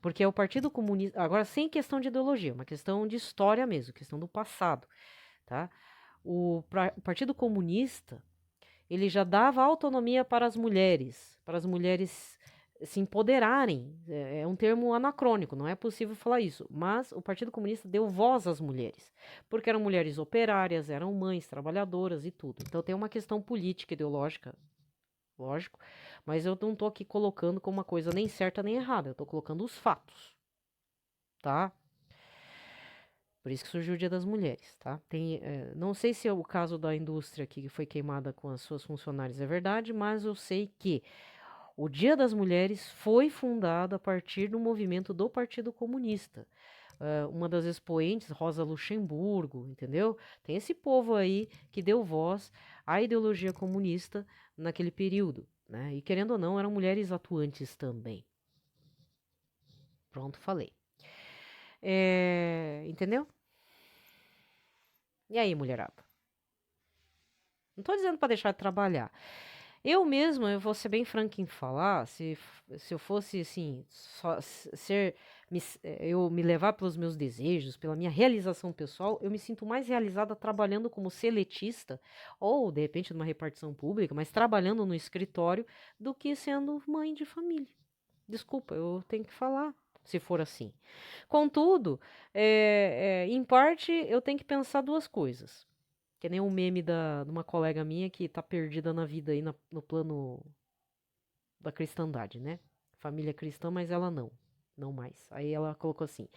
Porque é o Partido Comunista. Agora, sem questão de ideologia, uma questão de história mesmo, questão do passado. Tá? O Partido Comunista ele já dava autonomia para as mulheres se empoderarem. É um termo anacrônico, não é possível falar isso. Mas o Partido Comunista deu voz às mulheres, porque eram mulheres operárias, eram mães, trabalhadoras e tudo. Então tem uma questão política, ideológica, lógico, mas eu não estou aqui colocando como uma coisa nem certa nem errada, eu estou colocando os fatos, tá? Por isso que surgiu o Dia das Mulheres, tá? Não sei se é o caso da indústria que foi queimada com as suas funcionárias é verdade, mas eu sei que o Dia das Mulheres foi fundado a partir do movimento do Partido Comunista. Uma das expoentes, Rosa Luxemburgo, entendeu? Tem esse povo aí que deu voz à ideologia comunista naquele período, né? E querendo ou não, eram mulheres atuantes também. Pronto, falei. Entendeu? E aí, mulherada? Não tô dizendo pra deixar de trabalhar. Eu mesma, eu vou ser bem franca em falar, se eu fosse, assim, só ser, eu me levar pelos meus desejos, pela minha realização pessoal, eu me sinto mais realizada trabalhando como seletista, ou, de repente, numa repartição pública, mas trabalhando no escritório, do que sendo mãe de família. Desculpa, eu tenho que falar, se for assim. Contudo, em parte, eu tenho que pensar duas coisas. Que nem um meme de uma colega minha que tá perdida na vida aí no plano da cristandade, né? Família cristã, mas ela não mais. Aí ela colocou assim: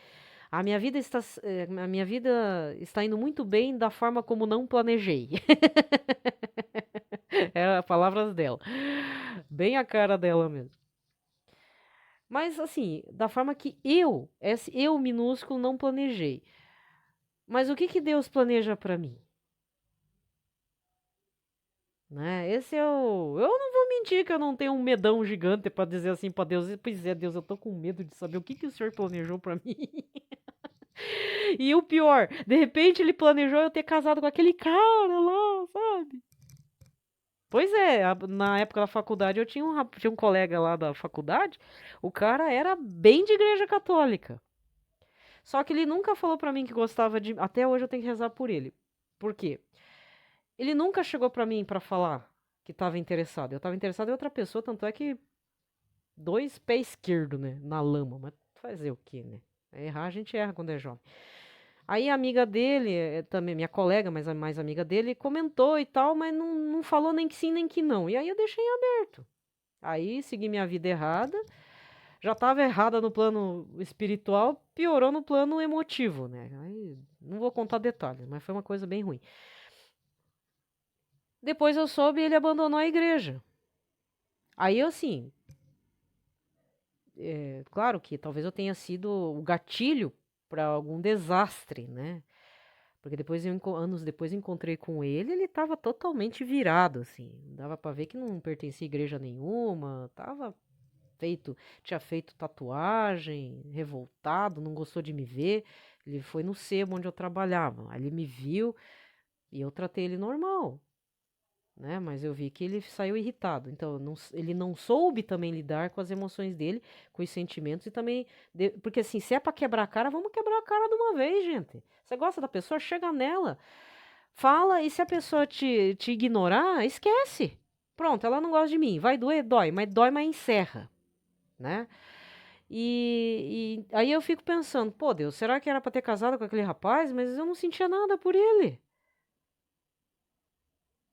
a minha vida está indo muito bem da forma como não planejei. É as palavras dela. Bem a cara dela mesmo. Mas assim, da forma que esse eu minúsculo, não planejei. Mas o que que Deus planeja pra mim? Né? Esse é o. Eu não vou mentir que eu não tenho um medão gigante pra dizer assim pra Deus. Pois é, Deus, eu tô com medo de saber o que que o senhor planejou pra mim. E o pior, de repente ele planejou eu ter casado com aquele cara lá, sabe? Pois é, na época da faculdade eu tinha um colega lá da faculdade, o cara era bem de igreja católica. Só que ele nunca falou pra mim que gostava de. Até hoje eu tenho que rezar por ele. Por quê? Ele nunca chegou pra mim pra falar que tava interessado. Eu tava interessado em outra pessoa, tanto é que dois pés esquerdo, né, na lama, mas fazer o quê, né? Errar a gente erra quando é jovem. Aí a amiga dele, também minha colega, mas a mais amiga dele, comentou e tal, mas não falou nem que sim nem que não. E aí eu deixei em aberto. Aí segui minha vida errada, já estava errada no plano espiritual, piorou no plano emotivo, né? Aí não vou contar detalhes, mas foi uma coisa bem ruim. Depois eu soube e ele abandonou a igreja. Aí eu assim, claro que talvez eu tenha sido o gatilho para algum desastre, né? Porque anos depois eu encontrei com ele estava totalmente virado, assim. Dava pra ver que não pertencia a igreja nenhuma, tinha feito tatuagem, revoltado, não gostou de me ver. Ele foi no sebo onde eu trabalhava. Aí ele me viu e eu tratei ele normal, né? Mas eu vi que ele saiu irritado. Então, ele não soube também lidar com as emoções dele, com os sentimentos e também. Porque assim, se é pra quebrar a cara, vamos quebrar a cara de uma vez, gente. Você gosta da pessoa, chega nela, fala, e se a pessoa te ignorar, esquece. Pronto, ela não gosta de mim. Vai doer, dói, mas encerra, né? E aí eu fico pensando, pô, Deus, será que era pra ter casado com aquele rapaz? Mas eu não sentia nada por ele.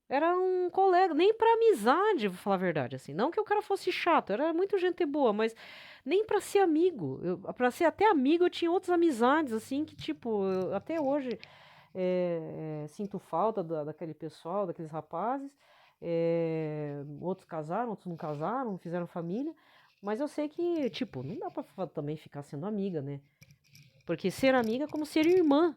Era um colega, nem pra amizade, vou falar a verdade, assim. Não que o cara fosse chato, era muito gente boa, mas nem pra ser amigo. Pra ser até amigo, eu tinha outras amizades, assim, que, tipo, até hoje sinto falta daquele pessoal, daqueles rapazes. Outros casaram, outros não casaram, fizeram família. Mas eu sei que, tipo, não dá pra também ficar sendo amiga, né? Porque ser amiga é como ser irmã.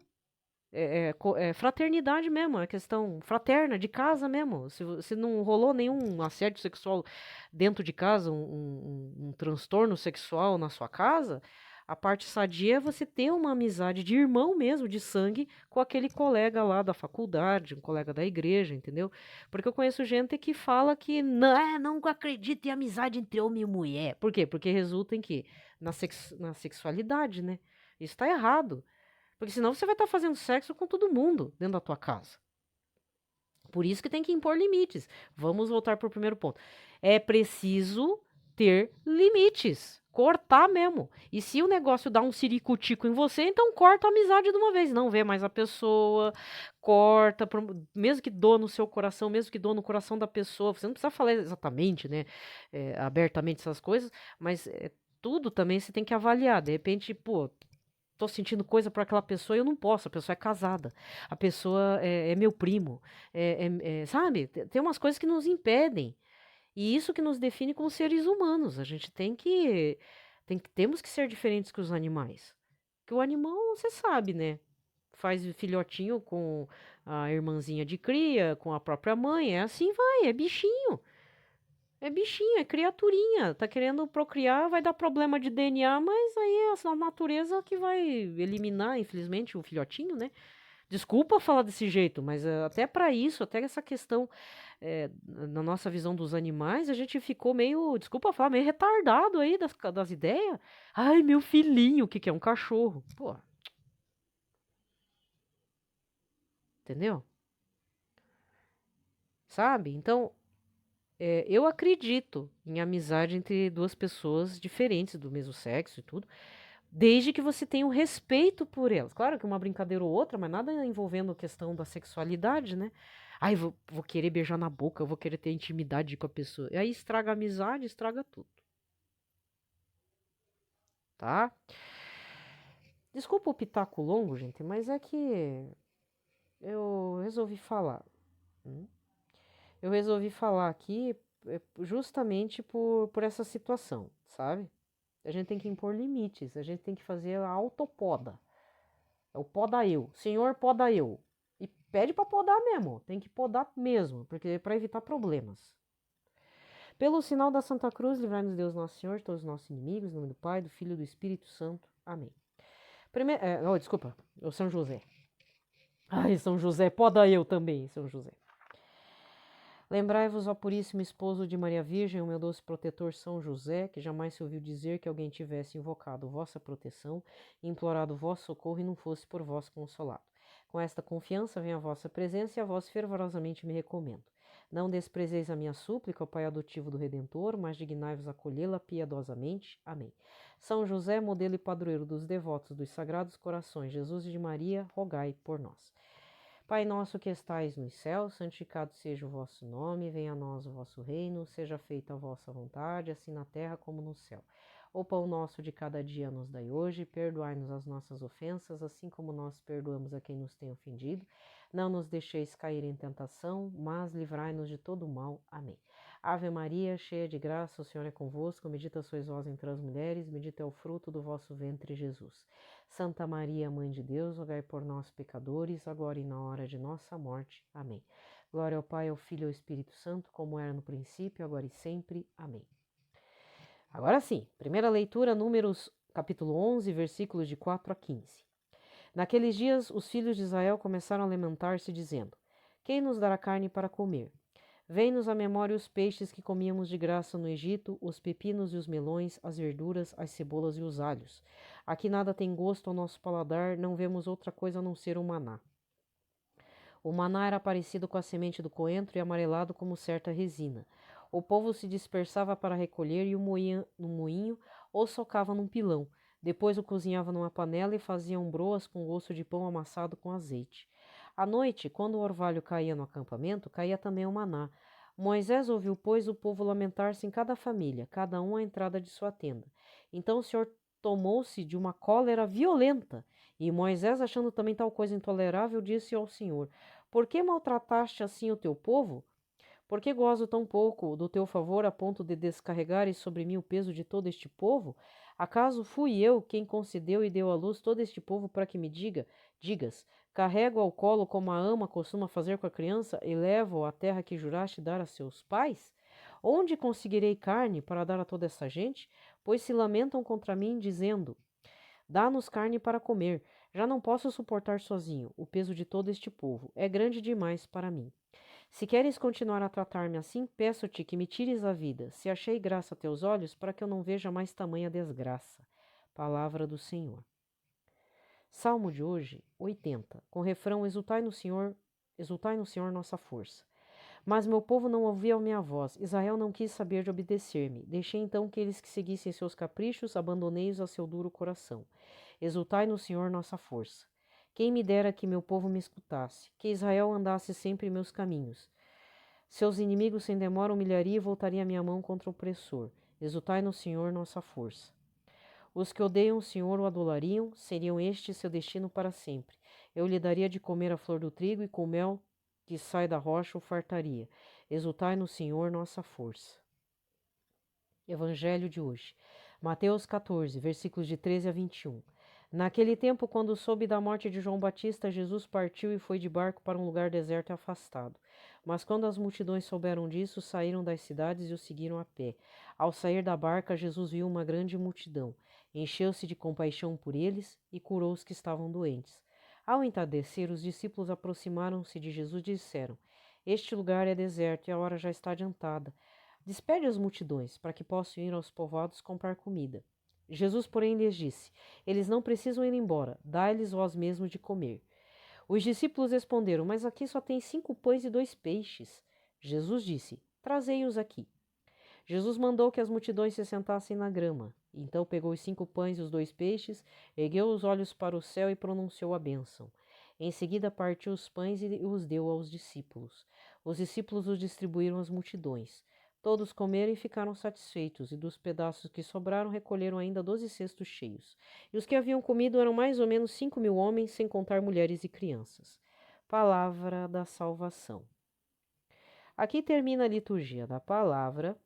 fraternidade mesmo, é questão fraterna, de casa mesmo. Se não rolou nenhum assédio sexual dentro de casa, um transtorno sexual na sua casa, a parte sadia é você ter uma amizade de irmão mesmo, de sangue, com aquele colega lá da faculdade, um colega da igreja, entendeu? Porque eu conheço gente que fala que não acredita em amizade entre homem e mulher. Por quê? Porque resulta em quê? Na sexualidade, né? Isso tá errado. Porque senão você vai estar fazendo sexo com todo mundo dentro da tua casa. Por isso que tem que impor limites. Vamos voltar para o primeiro ponto. É preciso ter limites. Cortar mesmo. E se o negócio dá um ciricutico em você, então corta a amizade de uma vez. Não vê mais a pessoa, corta, mesmo que doa no seu coração, mesmo que doa no coração da pessoa. Você não precisa falar exatamente, né, abertamente essas coisas, mas tudo também você tem que avaliar. De repente, pô, tô sentindo coisa por aquela pessoa e eu não posso, a pessoa é casada, a pessoa é meu primo, sabe? Tem umas coisas que nos impedem, e isso que nos define como seres humanos. A gente temos que ser diferentes que os animais. Que o animal, você sabe, né? Faz filhotinho com a irmãzinha de cria, com a própria mãe, é assim vai, é bichinho. É bichinho, é criaturinha. Tá querendo procriar, vai dar problema de DNA, mas aí é a natureza que vai eliminar, infelizmente, o filhotinho, né? Desculpa falar desse jeito, mas até para isso, até essa questão na nossa visão dos animais, a gente ficou meio, desculpa falar, meio retardado aí das ideias. Ai, meu filhinho, o que que é um cachorro? Pô, entendeu? Sabe? Então, eu acredito em amizade entre duas pessoas diferentes do mesmo sexo e tudo. Desde que você tenha o respeito por elas. Claro que uma brincadeira ou outra, mas nada envolvendo a questão da sexualidade, né? Ai, vou querer beijar na boca, eu vou querer ter intimidade com a pessoa. E aí estraga a amizade, estraga tudo. Tá? Desculpa o pitaco longo, gente, mas é que eu resolvi falar. Eu resolvi falar aqui justamente por essa situação, sabe? A gente tem que impor limites, a gente tem que fazer a autopoda. É o poda eu. Senhor, poda eu. E pede pra podar mesmo. Tem que podar mesmo, porque é pra evitar problemas. Pelo sinal da Santa Cruz, livrai-nos Deus Nosso Senhor, de todos os nossos inimigos, em nome do Pai, do Filho e do Espírito Santo. Amém. Desculpa, o São José. Ai, São José, poda eu também, São José. Lembrai-vos, ó puríssimo esposo de Maria Virgem, o meu doce protetor São José, que jamais se ouviu dizer que alguém tivesse invocado vossa proteção, implorado vosso socorro e não fosse por vós consolado. Com esta confiança venho à vossa presença e a vós fervorosamente me recomendo. Não desprezeis a minha súplica, ó Pai adotivo do Redentor, mas dignai-vos acolhê-la piedosamente. Amém. São José, modelo e padroeiro dos devotos dos Sagrados Corações, Jesus e de Maria, rogai por nós. Pai nosso que estais nos céus, santificado seja o vosso nome, venha a nós o vosso reino, seja feita a vossa vontade, assim na terra como no céu. O pão nosso de cada dia nos dai hoje, perdoai-nos as nossas ofensas, assim como nós perdoamos a quem nos tem ofendido. Não nos deixeis cair em tentação, mas livrai-nos de todo o mal. Amém. Ave Maria, cheia de graça, o Senhor é convosco, bendita sois vós entre as mulheres, bendito é o fruto do vosso ventre, Jesus. Santa Maria, Mãe de Deus, rogai por nós, pecadores, agora e na hora de nossa morte. Amém. Glória ao Pai, ao Filho e ao Espírito Santo, como era no princípio, agora e sempre. Amém. Agora sim, primeira leitura, Números, capítulo 11, versículos de 4 a 15. Naqueles dias, os filhos de Israel começaram a lamentar-se, dizendo: Quem nos dará carne para comer? Vem-nos à memória os peixes que comíamos de graça no Egito, os pepinos e os melões, as verduras, as cebolas e os alhos. Aqui nada tem gosto ao nosso paladar, não vemos outra coisa a não ser o maná. O maná era parecido com a semente do coentro e amarelado como certa resina. O povo se dispersava para recolher e o moía no moinho ou socava num pilão. Depois o cozinhava numa panela e faziam broas com gosto de pão amassado com azeite. À noite, quando o orvalho caía no acampamento, caía também o maná. Moisés ouviu, pois, o povo lamentar-se em cada família, cada um à entrada de sua tenda. Então o Senhor tomou-se de uma cólera violenta, e Moisés, achando também tal coisa intolerável, disse ao Senhor: Por que maltrataste assim o teu povo? Por que gozo tão pouco do teu favor a ponto de descarregares sobre mim o peso de todo este povo? Acaso fui eu quem concedeu e deu à luz todo este povo para que me digas: Carrego ao colo como a ama costuma fazer com a criança e levo-o à terra que juraste dar a seus pais? Onde conseguirei carne para dar a toda essa gente? Pois se lamentam contra mim, dizendo: Dá-nos carne para comer. Já não posso suportar sozinho o peso de todo este povo. É grande demais para mim. Se queres continuar a tratar-me assim, peço-te que me tires a vida, se achei graça a teus olhos, para que eu não veja mais tamanha desgraça. Palavra do Senhor. Salmo de hoje, 80, com refrão: exultai no Senhor nossa força. Mas meu povo não ouvia a minha voz, Israel não quis saber de obedecer-me. Deixei então que eles que seguissem seus caprichos, abandonei-os a seu duro coração. Exultai no Senhor nossa força. Quem me dera que meu povo me escutasse, que Israel andasse sempre em meus caminhos. Seus inimigos sem demora humilharia e voltaria a minha mão contra o opressor. Exultai no Senhor nossa força. Os que odeiam o Senhor o adulariam, seriam este seu destino para sempre. Eu lhe daria de comer a flor do trigo e com o mel que sai da rocha o fartaria. Exultai no Senhor nossa força. Evangelho de hoje. Mateus 14, versículos de 13 a 21. Naquele tempo, quando soube da morte de João Batista, Jesus partiu e foi de barco para um lugar deserto e afastado. Mas quando as multidões souberam disso, saíram das cidades e o seguiram a pé. Ao sair da barca, Jesus viu uma grande multidão. Encheu-se de compaixão por eles e curou os que estavam doentes. Ao entardecer, os discípulos aproximaram-se de Jesus e disseram: Este lugar é deserto e a hora já está adiantada. Despede as multidões, para que possam ir aos povoados comprar comida. Jesus, porém, lhes disse: Eles não precisam ir embora, dai-lhes vós mesmos de comer. Os discípulos responderam: Mas aqui só tem 5 pães e 2 peixes. Jesus disse: Trazei-os aqui. Jesus mandou que as multidões se sentassem na grama. Então pegou os 5 pães e os 2 peixes, ergueu os olhos para o céu e pronunciou a bênção. Em seguida partiu os pães e os deu aos discípulos. Os discípulos os distribuíram às multidões. Todos comeram e ficaram satisfeitos, e dos pedaços que sobraram recolheram ainda 12 cestos cheios. E os que haviam comido eram mais ou menos 5.000 homens, sem contar mulheres e crianças. Palavra da salvação. Aqui termina a liturgia da palavra.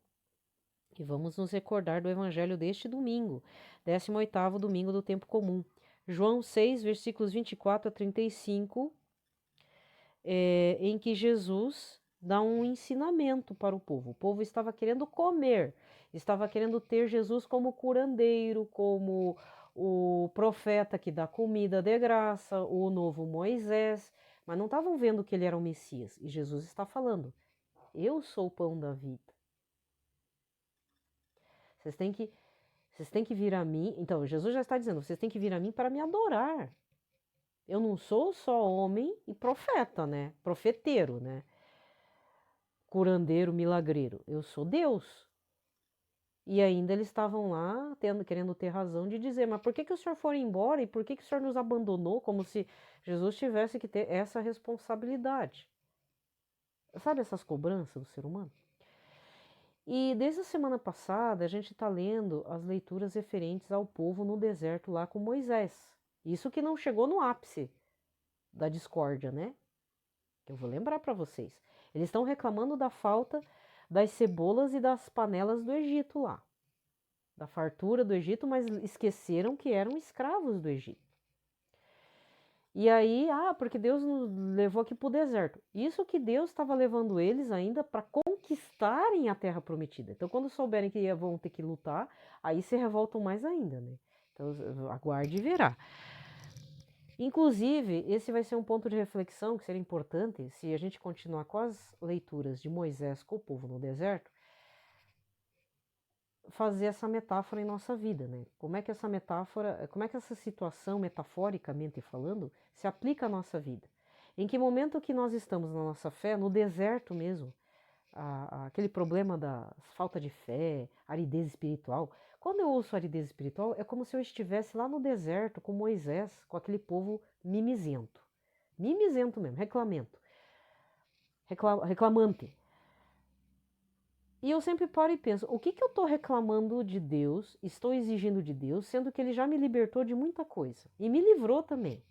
E vamos nos recordar do evangelho deste domingo, 18º domingo do tempo comum. João 6, versículos 24 a 35, em que Jesus dá um ensinamento para o povo. O povo estava querendo comer, estava querendo ter Jesus como curandeiro, como o profeta que dá comida de graça, o novo Moisés, mas não estavam vendo que ele era o Messias. E Jesus está falando: Eu sou o pão da vida. Vocês têm que vir a mim. Então, Jesus já está dizendo: vocês têm que vir a mim para me adorar. Eu não sou só homem e profeta, né? Profeteiro, né? Curandeiro, milagreiro. Eu sou Deus. E ainda eles estavam lá querendo ter razão de dizer: mas por que o senhor foi embora e por que o senhor nos abandonou? Como se Jesus tivesse que ter essa responsabilidade. Sabe essas cobranças do ser humano? E desde a semana passada a gente está lendo as leituras referentes ao povo no deserto lá com Moisés. Isso que não chegou no ápice da discórdia, né? Que eu vou lembrar para vocês. Eles estão reclamando da falta das cebolas e das panelas do Egito lá. Da fartura do Egito, mas esqueceram que eram escravos do Egito. E aí, porque Deus nos levou aqui para o deserto. Isso que Deus estava levando eles ainda para conquistarem a terra prometida. Então, quando souberem que vão ter que lutar, aí se revoltam mais ainda, né? Então, aguarde e verá. Inclusive, esse vai ser um ponto de reflexão que seria importante se a gente continuar com as leituras de Moisés com o povo no deserto, fazer essa metáfora em nossa vida, né? Como é que essa metáfora, como é que essa situação, metaforicamente falando, se aplica à nossa vida? Em que momento que nós estamos na nossa fé, no deserto mesmo, aquele problema da falta de fé, aridez espiritual. Quando eu ouço aridez espiritual, é como se eu estivesse lá no deserto com Moisés, com aquele povo mimizento. Mimizento mesmo, reclamante. E eu sempre paro e penso: o que eu estou reclamando de Deus, estou exigindo de Deus, sendo que Ele já me libertou de muita coisa e me livrou também.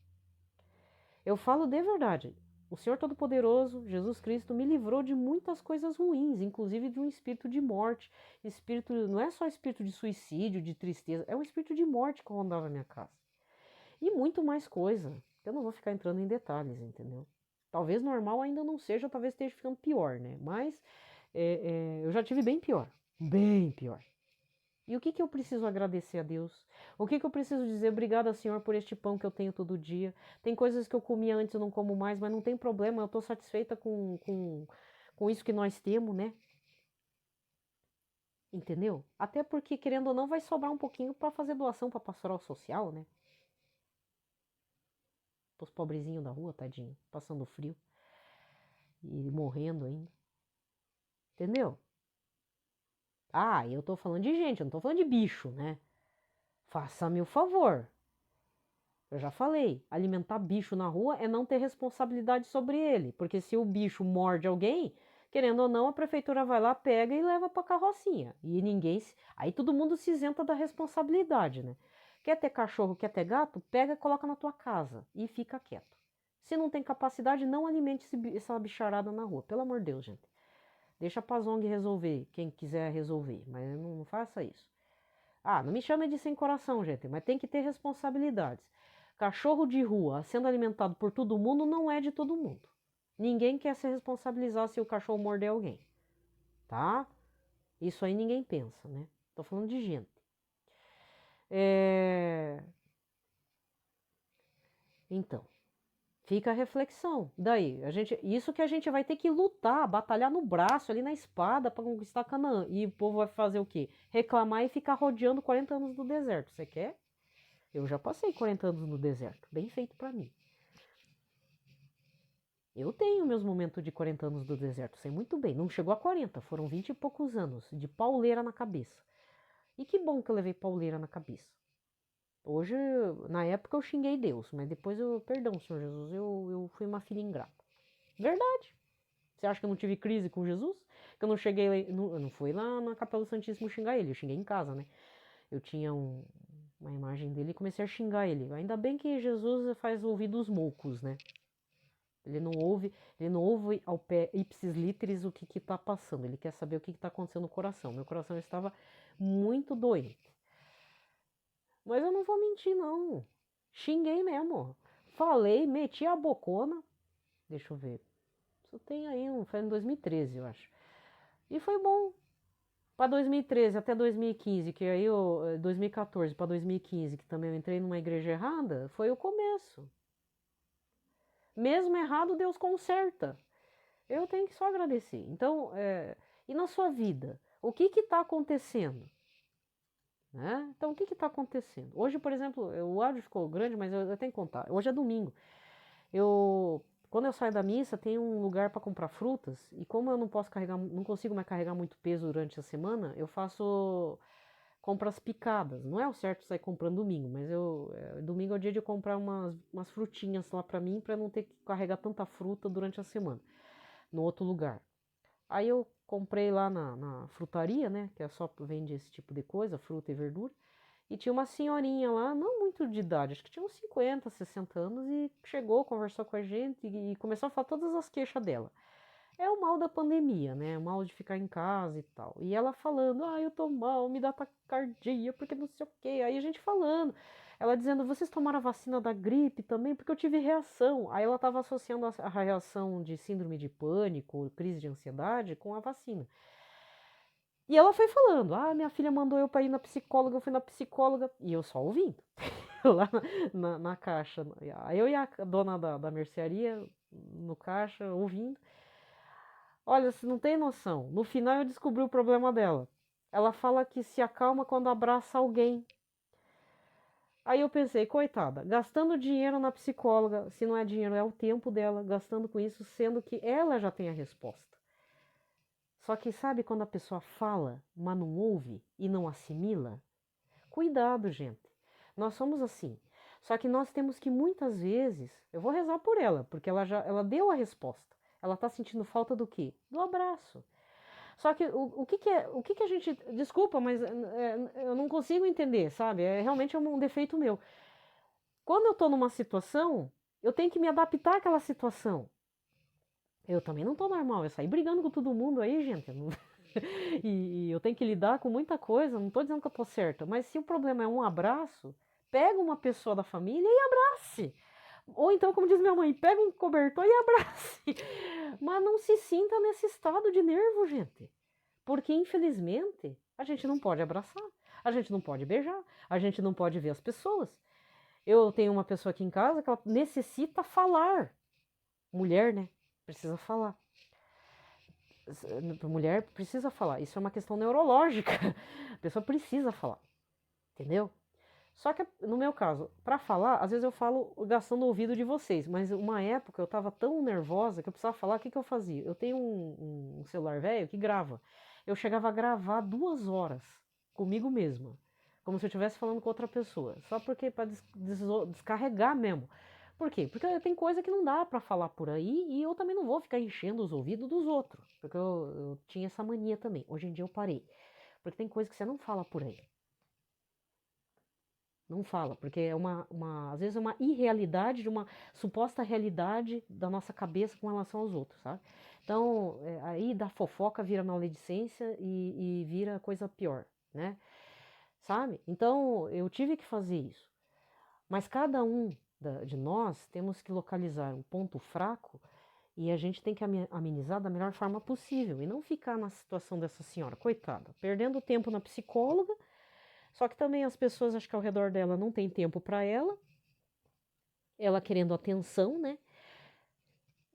Eu falo de verdade. O Senhor Todo-Poderoso, Jesus Cristo, me livrou de muitas coisas ruins, inclusive de um espírito de morte. Espírito, não é só espírito de suicídio, de tristeza, é um espírito de morte que rondava a minha casa. E muito mais coisa. Eu não vou ficar entrando em detalhes, entendeu? Talvez normal ainda não seja, talvez esteja ficando pior, né? Mas eu já tive bem pior. Bem pior. E o que que eu preciso agradecer a Deus? O que que eu preciso dizer? Obrigada, Senhor, por este pão que eu tenho todo dia. Tem coisas que eu comia antes e não como mais, mas não tem problema, eu estou satisfeita com isso que nós temos, né? Entendeu? Até porque, querendo ou não, vai sobrar um pouquinho para fazer doação para pastoral social, né? Os pobrezinhos da rua, tadinho, passando frio e morrendo ainda. Entendeu? Ah, eu tô falando de gente, eu não tô falando de bicho, né? Faça-me o favor. Eu já falei, alimentar bicho na rua é não ter responsabilidade sobre ele, porque se o bicho morde alguém, querendo ou não, a prefeitura vai lá, pega e leva pra carrocinha. E ninguém, aí todo mundo se isenta da responsabilidade, né? Quer ter cachorro, quer ter gato, pega e coloca na tua casa e fica quieto. Se não tem capacidade, não alimente essa bicharada na rua, pelo amor de Deus, gente. Deixa pra ONG resolver, quem quiser resolver, mas não faça isso. Ah, não me chame de sem coração, gente, mas tem que ter responsabilidades. Cachorro de rua sendo alimentado por todo mundo não é de todo mundo. Ninguém quer se responsabilizar se o cachorro morder alguém, tá? Isso aí ninguém pensa, né? Tô falando de gente. Então, fica a reflexão. Daí, isso que a gente vai ter que lutar, batalhar no braço, ali na espada para conquistar Canaã. E o povo vai fazer o quê? Reclamar e ficar rodeando 40 anos no deserto. Você quer? Eu já passei 40 anos no deserto. Bem feito para mim. Eu tenho meus momentos de 40 anos do deserto, sei muito bem. Não chegou a 40, foram 20 e poucos anos de pauleira na cabeça. E que bom que eu levei pauleira na cabeça. Hoje, na época eu xinguei Deus, mas depois perdão, Senhor Jesus, eu fui uma filha ingrata. Verdade. Você acha que eu não tive crise com Jesus? Que eu não cheguei, eu não fui lá na Capela do Santíssimo xingar ele, eu xinguei em casa, né? Eu tinha uma imagem dele e comecei a xingar ele. Ainda bem que Jesus faz ouvidos moucos, né? Ele não ouve ao pé ipsis literis o que está passando. Ele quer saber o que está acontecendo no coração. Meu coração estava muito doente. Mas eu não vou mentir, não. Xinguei mesmo. Falei, meti a bocona. Deixa eu ver. Isso tem aí, foi em 2013, eu acho. E foi bom. Para 2013 até 2015, que aí 2014 para 2015, que também eu entrei numa igreja errada, foi o começo. Mesmo errado, Deus conserta. Eu tenho que só agradecer. Então, e na sua vida? O que está acontecendo? Né? Então, o que está acontecendo? Hoje, por exemplo, o áudio ficou grande, mas eu tenho que contar. Hoje é domingo. Quando eu saio da missa, tem um lugar para comprar frutas, e como eu não posso carregar, não consigo mais carregar muito peso durante a semana, eu faço compras picadas. Não é o certo sair comprando domingo, mas domingo é o dia de eu comprar umas frutinhas lá para mim, para não ter que carregar tanta fruta durante a semana, no outro lugar. Aí eu comprei lá na frutaria, né, que é só vende esse tipo de coisa, fruta e verdura. E tinha uma senhorinha lá, não muito de idade, acho que tinha uns 50, 60 anos, e chegou, conversou com a gente e começou a falar todas as queixas dela. É o mal da pandemia, né? O mal de ficar em casa e tal. E ela falando, eu tô mal, me dá taquicardia, porque não sei o quê. Aí a gente falando. Ela dizendo, vocês tomaram a vacina da gripe também? Porque eu tive reação. Aí ela estava associando a reação de síndrome de pânico, crise de ansiedade, com a vacina. E ela foi falando, minha filha mandou eu para ir na psicóloga, eu fui na psicóloga, e eu só ouvindo, lá na caixa. Aí eu e a dona da mercearia, no caixa, ouvindo. Olha, você não tem noção, no final eu descobri o problema dela. Ela fala que se acalma quando abraça alguém. Aí eu pensei, coitada, gastando dinheiro na psicóloga, se não é dinheiro, é o tempo dela, gastando com isso, sendo que ela já tem a resposta. Só que sabe quando a pessoa fala, mas não ouve e não assimila? Cuidado, gente. Nós somos assim. Só que nós temos que muitas vezes, eu vou rezar por ela, porque ela deu a resposta. Ela está sentindo falta do quê? Do abraço. Só que o que a gente, desculpa, mas eu não consigo entender, sabe? Realmente é um defeito meu. Quando eu estou numa situação, eu tenho que me adaptar àquela situação. Eu também não tô normal, eu saí brigando com todo mundo aí, gente. E eu tenho que lidar com muita coisa, não tô dizendo que eu tô certa, mas se o problema é um abraço, pega uma pessoa da família e abrace. Ou então, como diz minha mãe, pega um cobertor e abrace. Mas não se sinta nesse estado de nervo, gente. Porque, infelizmente, a gente não pode abraçar, a gente não pode beijar, a gente não pode ver as pessoas. Eu tenho uma pessoa aqui em casa que ela necessita falar. Mulher, né? Precisa falar. Mulher precisa falar. Isso é uma questão neurológica. A pessoa precisa falar. Entendeu? Só que no meu caso, para falar, às vezes eu falo gastando o ouvido de vocês, mas uma época eu tava tão nervosa que eu precisava falar, o que que eu fazia? Eu tenho um celular velho que grava. Eu chegava a gravar 2 horas comigo mesma, como se eu estivesse falando com outra pessoa, só porque para descarregar mesmo. Por quê? Porque tem coisa que não dá para falar por aí e eu também não vou ficar enchendo os ouvidos dos outros, porque eu tinha essa mania também. Hoje em dia eu parei, porque tem coisa que você não fala por aí. Não fala, porque é às vezes é uma irrealidade de uma suposta realidade da nossa cabeça com relação aos outros, sabe? Então, aí da fofoca vira maledicência e vira coisa pior, né? Sabe? Então, eu tive que fazer isso. Mas cada um de nós temos que localizar um ponto fraco e a gente tem que amenizar da melhor forma possível e não ficar na situação dessa senhora, coitada, perdendo tempo na psicóloga. Só que também as pessoas, acho que ao redor dela não tem tempo para ela querendo atenção, né?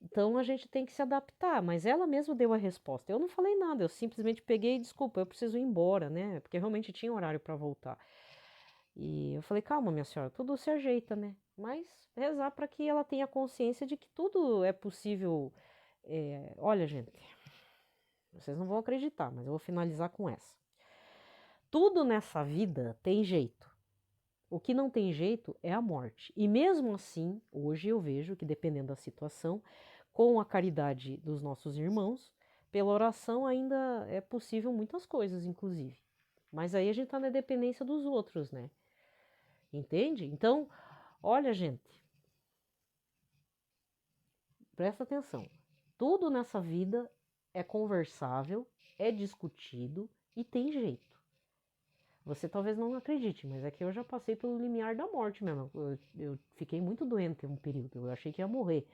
Então a gente tem que se adaptar, mas ela mesma deu a resposta. Eu não falei nada, eu simplesmente peguei, desculpa, eu preciso ir embora, né? Porque realmente tinha horário para voltar. E eu falei, calma, minha senhora, tudo se ajeita, né? Mas rezar para que ela tenha consciência de que tudo é possível. Olha, gente, vocês não vão acreditar, mas eu vou finalizar com essa. Tudo nessa vida tem jeito. O que não tem jeito é a morte. E mesmo assim, hoje eu vejo que, dependendo da situação, com a caridade dos nossos irmãos, pela oração ainda é possível muitas coisas, inclusive. Mas aí a gente está na dependência dos outros, né? Entende? Então, olha, gente, presta atenção. Tudo nessa vida é conversável, é discutido e tem jeito. Você talvez não acredite, mas é que eu já passei pelo limiar da morte mesmo. Eu fiquei muito doente um período, eu achei que ia morrer.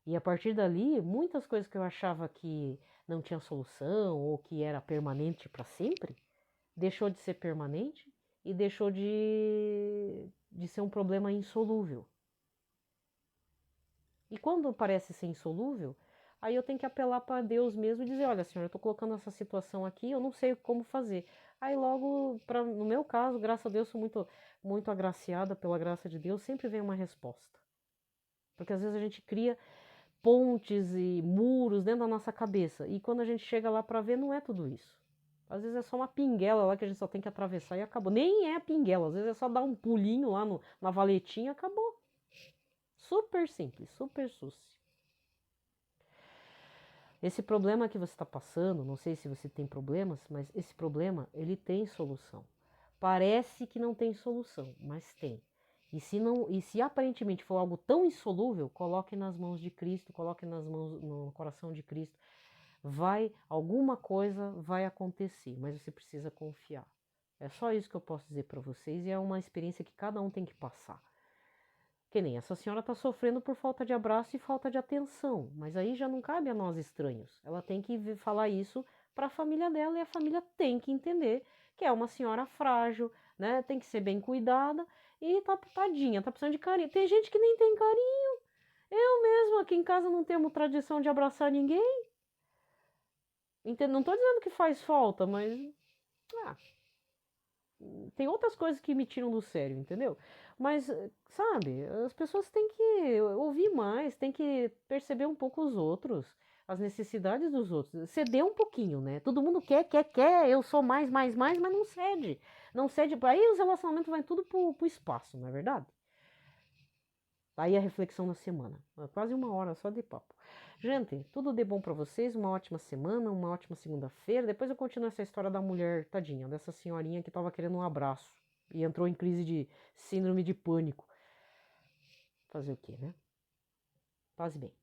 E a partir dali, muitas coisas que eu achava que não tinha solução ou que era permanente para sempre, deixou de ser permanente e deixou de ser um problema insolúvel. E quando parece ser insolúvel, aí eu tenho que apelar para Deus mesmo e dizer, olha, Senhor, eu estou colocando essa situação aqui, eu não sei como fazer. Aí logo, no meu caso, graças a Deus, sou muito agraciada pela graça de Deus, sempre vem uma resposta. Porque às vezes a gente cria pontes e muros dentro da nossa cabeça, e quando a gente chega lá para ver, não é tudo isso. Às vezes é só uma pinguela lá que a gente só tem que atravessar e acabou. Nem é pinguela, às vezes é só dar um pulinho lá na valetinha e acabou. Super simples, super sucio. Esse problema que você está passando, não sei se você tem problemas, mas esse problema ele tem solução. Parece que não tem solução, mas tem. E se aparentemente for algo tão insolúvel, coloque nas mãos de Cristo, coloque nas mãos no coração de Cristo. Alguma coisa vai acontecer, mas você precisa confiar. É só isso que eu posso dizer para vocês e é uma experiência que cada um tem que passar. Que nem essa senhora está sofrendo por falta de abraço e falta de atenção, mas aí já não cabe a nós estranhos. Ela tem que falar isso para a família dela e a família tem que entender que é uma senhora frágil, né? Tem que ser bem cuidada e tá tadinha, tá precisando de carinho. Tem gente que nem tem carinho. Eu mesma aqui em casa não temos tradição de abraçar ninguém. Entendo? Não tô dizendo que faz falta, mas ah, tem outras coisas que me tiram do sério, entendeu? Mas, sabe, as pessoas têm que ouvir mais, têm que perceber um pouco os outros, as necessidades dos outros, ceder um pouquinho, né? Todo mundo quer, eu sou mais, mas não cede. Não cede, aí os relacionamentos vão tudo pro espaço, não é verdade? Aí a reflexão da semana. Quase 1 hora só de papo. Gente, tudo de bom pra vocês, uma ótima semana, uma ótima segunda-feira. Depois eu continuo essa história da mulher, tadinha, dessa senhorinha que tava querendo um abraço e entrou em crise de síndrome de pânico. Fazer o quê, né? Paz e bem.